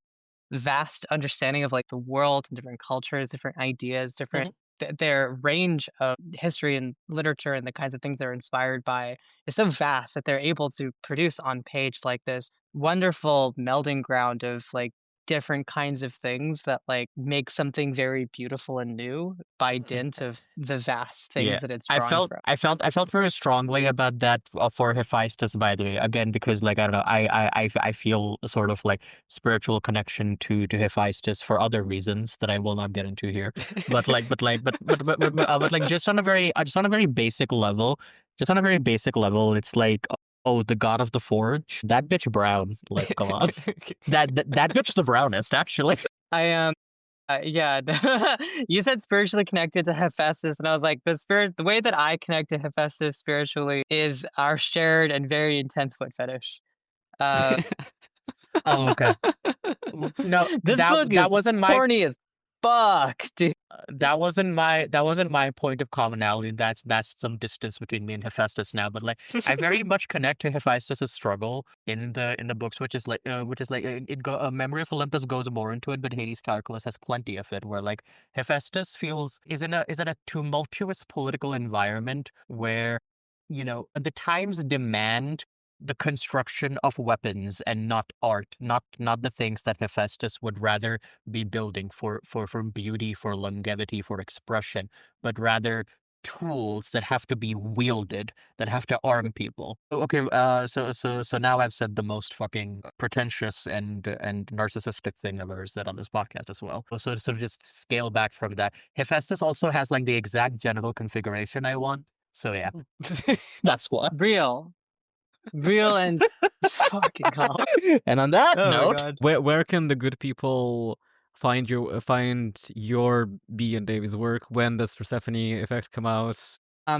vast understanding of like the world and different cultures, different ideas, different Mhm. their range of history and literature and the kinds of things they're inspired by is so vast that they're able to produce on page like this wonderful melding ground of like different kinds of things that like make something very beautiful and new by dint of the vast Yeah, things that it's I drawing felt from. I felt I felt very strongly about that for Hephaestus, by the way. Again, because like I don't know, I feel a sort of like spiritual connection to Hephaestus for other reasons that I will not get into here. But like just on a very basic level, it's like, oh, the god of the forge, that bitch brown. Like, come on, that bitch the brownest actually. I am yeah, you said spiritually connected to Hephaestus, and I was like, the way that I connect to Hephaestus spiritually is our shared and very intense foot fetish. Uh, Oh, okay. No, this book that is wasn't my horny as fuck, dude. that wasn't my point of commonality. That's some distance between me and Hephaestus now. But like, I very much connect to Hephaestus's struggle in the books, which is like Memory of Olympus goes more into it, but Hades Calculus has plenty of it, where like Hephaestus feels is in a tumultuous political environment where the times demand the construction of weapons and not art, not the things that Hephaestus would rather be building for beauty, for longevity, for expression, but rather tools that have to be wielded, that have to arm people. Okay, so now I've said the most fucking pretentious and narcissistic thing I've ever said on this podcast as well. So just scale back from that. Hephaestus also has like the exact genital configuration I want. So yeah, that's what. Real, real, and fucking hell. And on that Oh my note, god. Where can the good people find your B and Davy's work? When does Persephone Effect come out?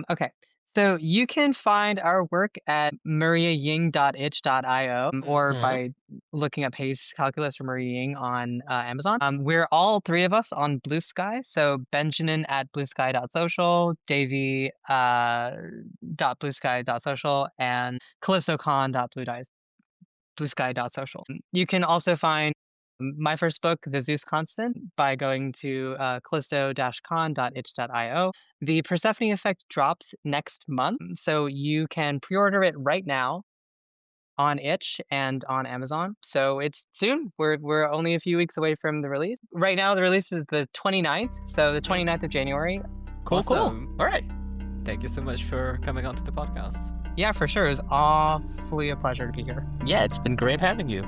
Okay. So you can find our work at mariaying.itch.io Mm. or mhm, by looking up Hades Calculus or Maria Ying on Amazon. We're all three of us on Blue Sky. So Benjamin at bluesky.social, Davey .bluesky.social, and Callisto Khan .bluesky.social. You can also find My first book, The Zeus Constant, by going to callisto-khan.itch.io. The Persephone Effect drops next month, so you can pre-order it right now on Itch and on Amazon. So it's soon. We're only a few weeks away from the release. Right now, the release is the 29th, so the 29th of January. Cool. Awesome. All right. Thank you so much for coming onto the podcast. Yeah, for sure. It was awfully a pleasure to be here. Yeah, it's been great having you.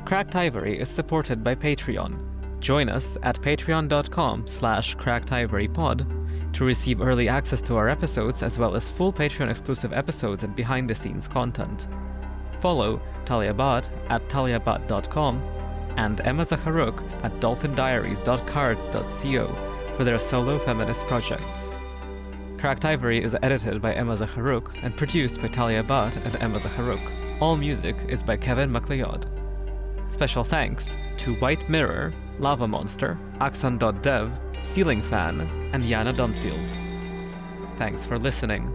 Cracked Ivory is supported by Patreon. Join us at patreon.com/crackedivorypod to receive early access to our episodes as well as full Patreon exclusive episodes and behind the scenes content. Follow Talia Bhatt at taliabhatt.com and Emma Zacharuk at dolphindiaries.card.co for their solo feminist projects. Cracked Ivory is edited by Emma Zacharuk and produced by Talia Bhatt and Emma Zacharuk. All music is by Kevin MacLeod. Special thanks to White Mirror, Lava Monster, Axon.dev, Ceiling Fan, and Yana Dunfield. Thanks for listening.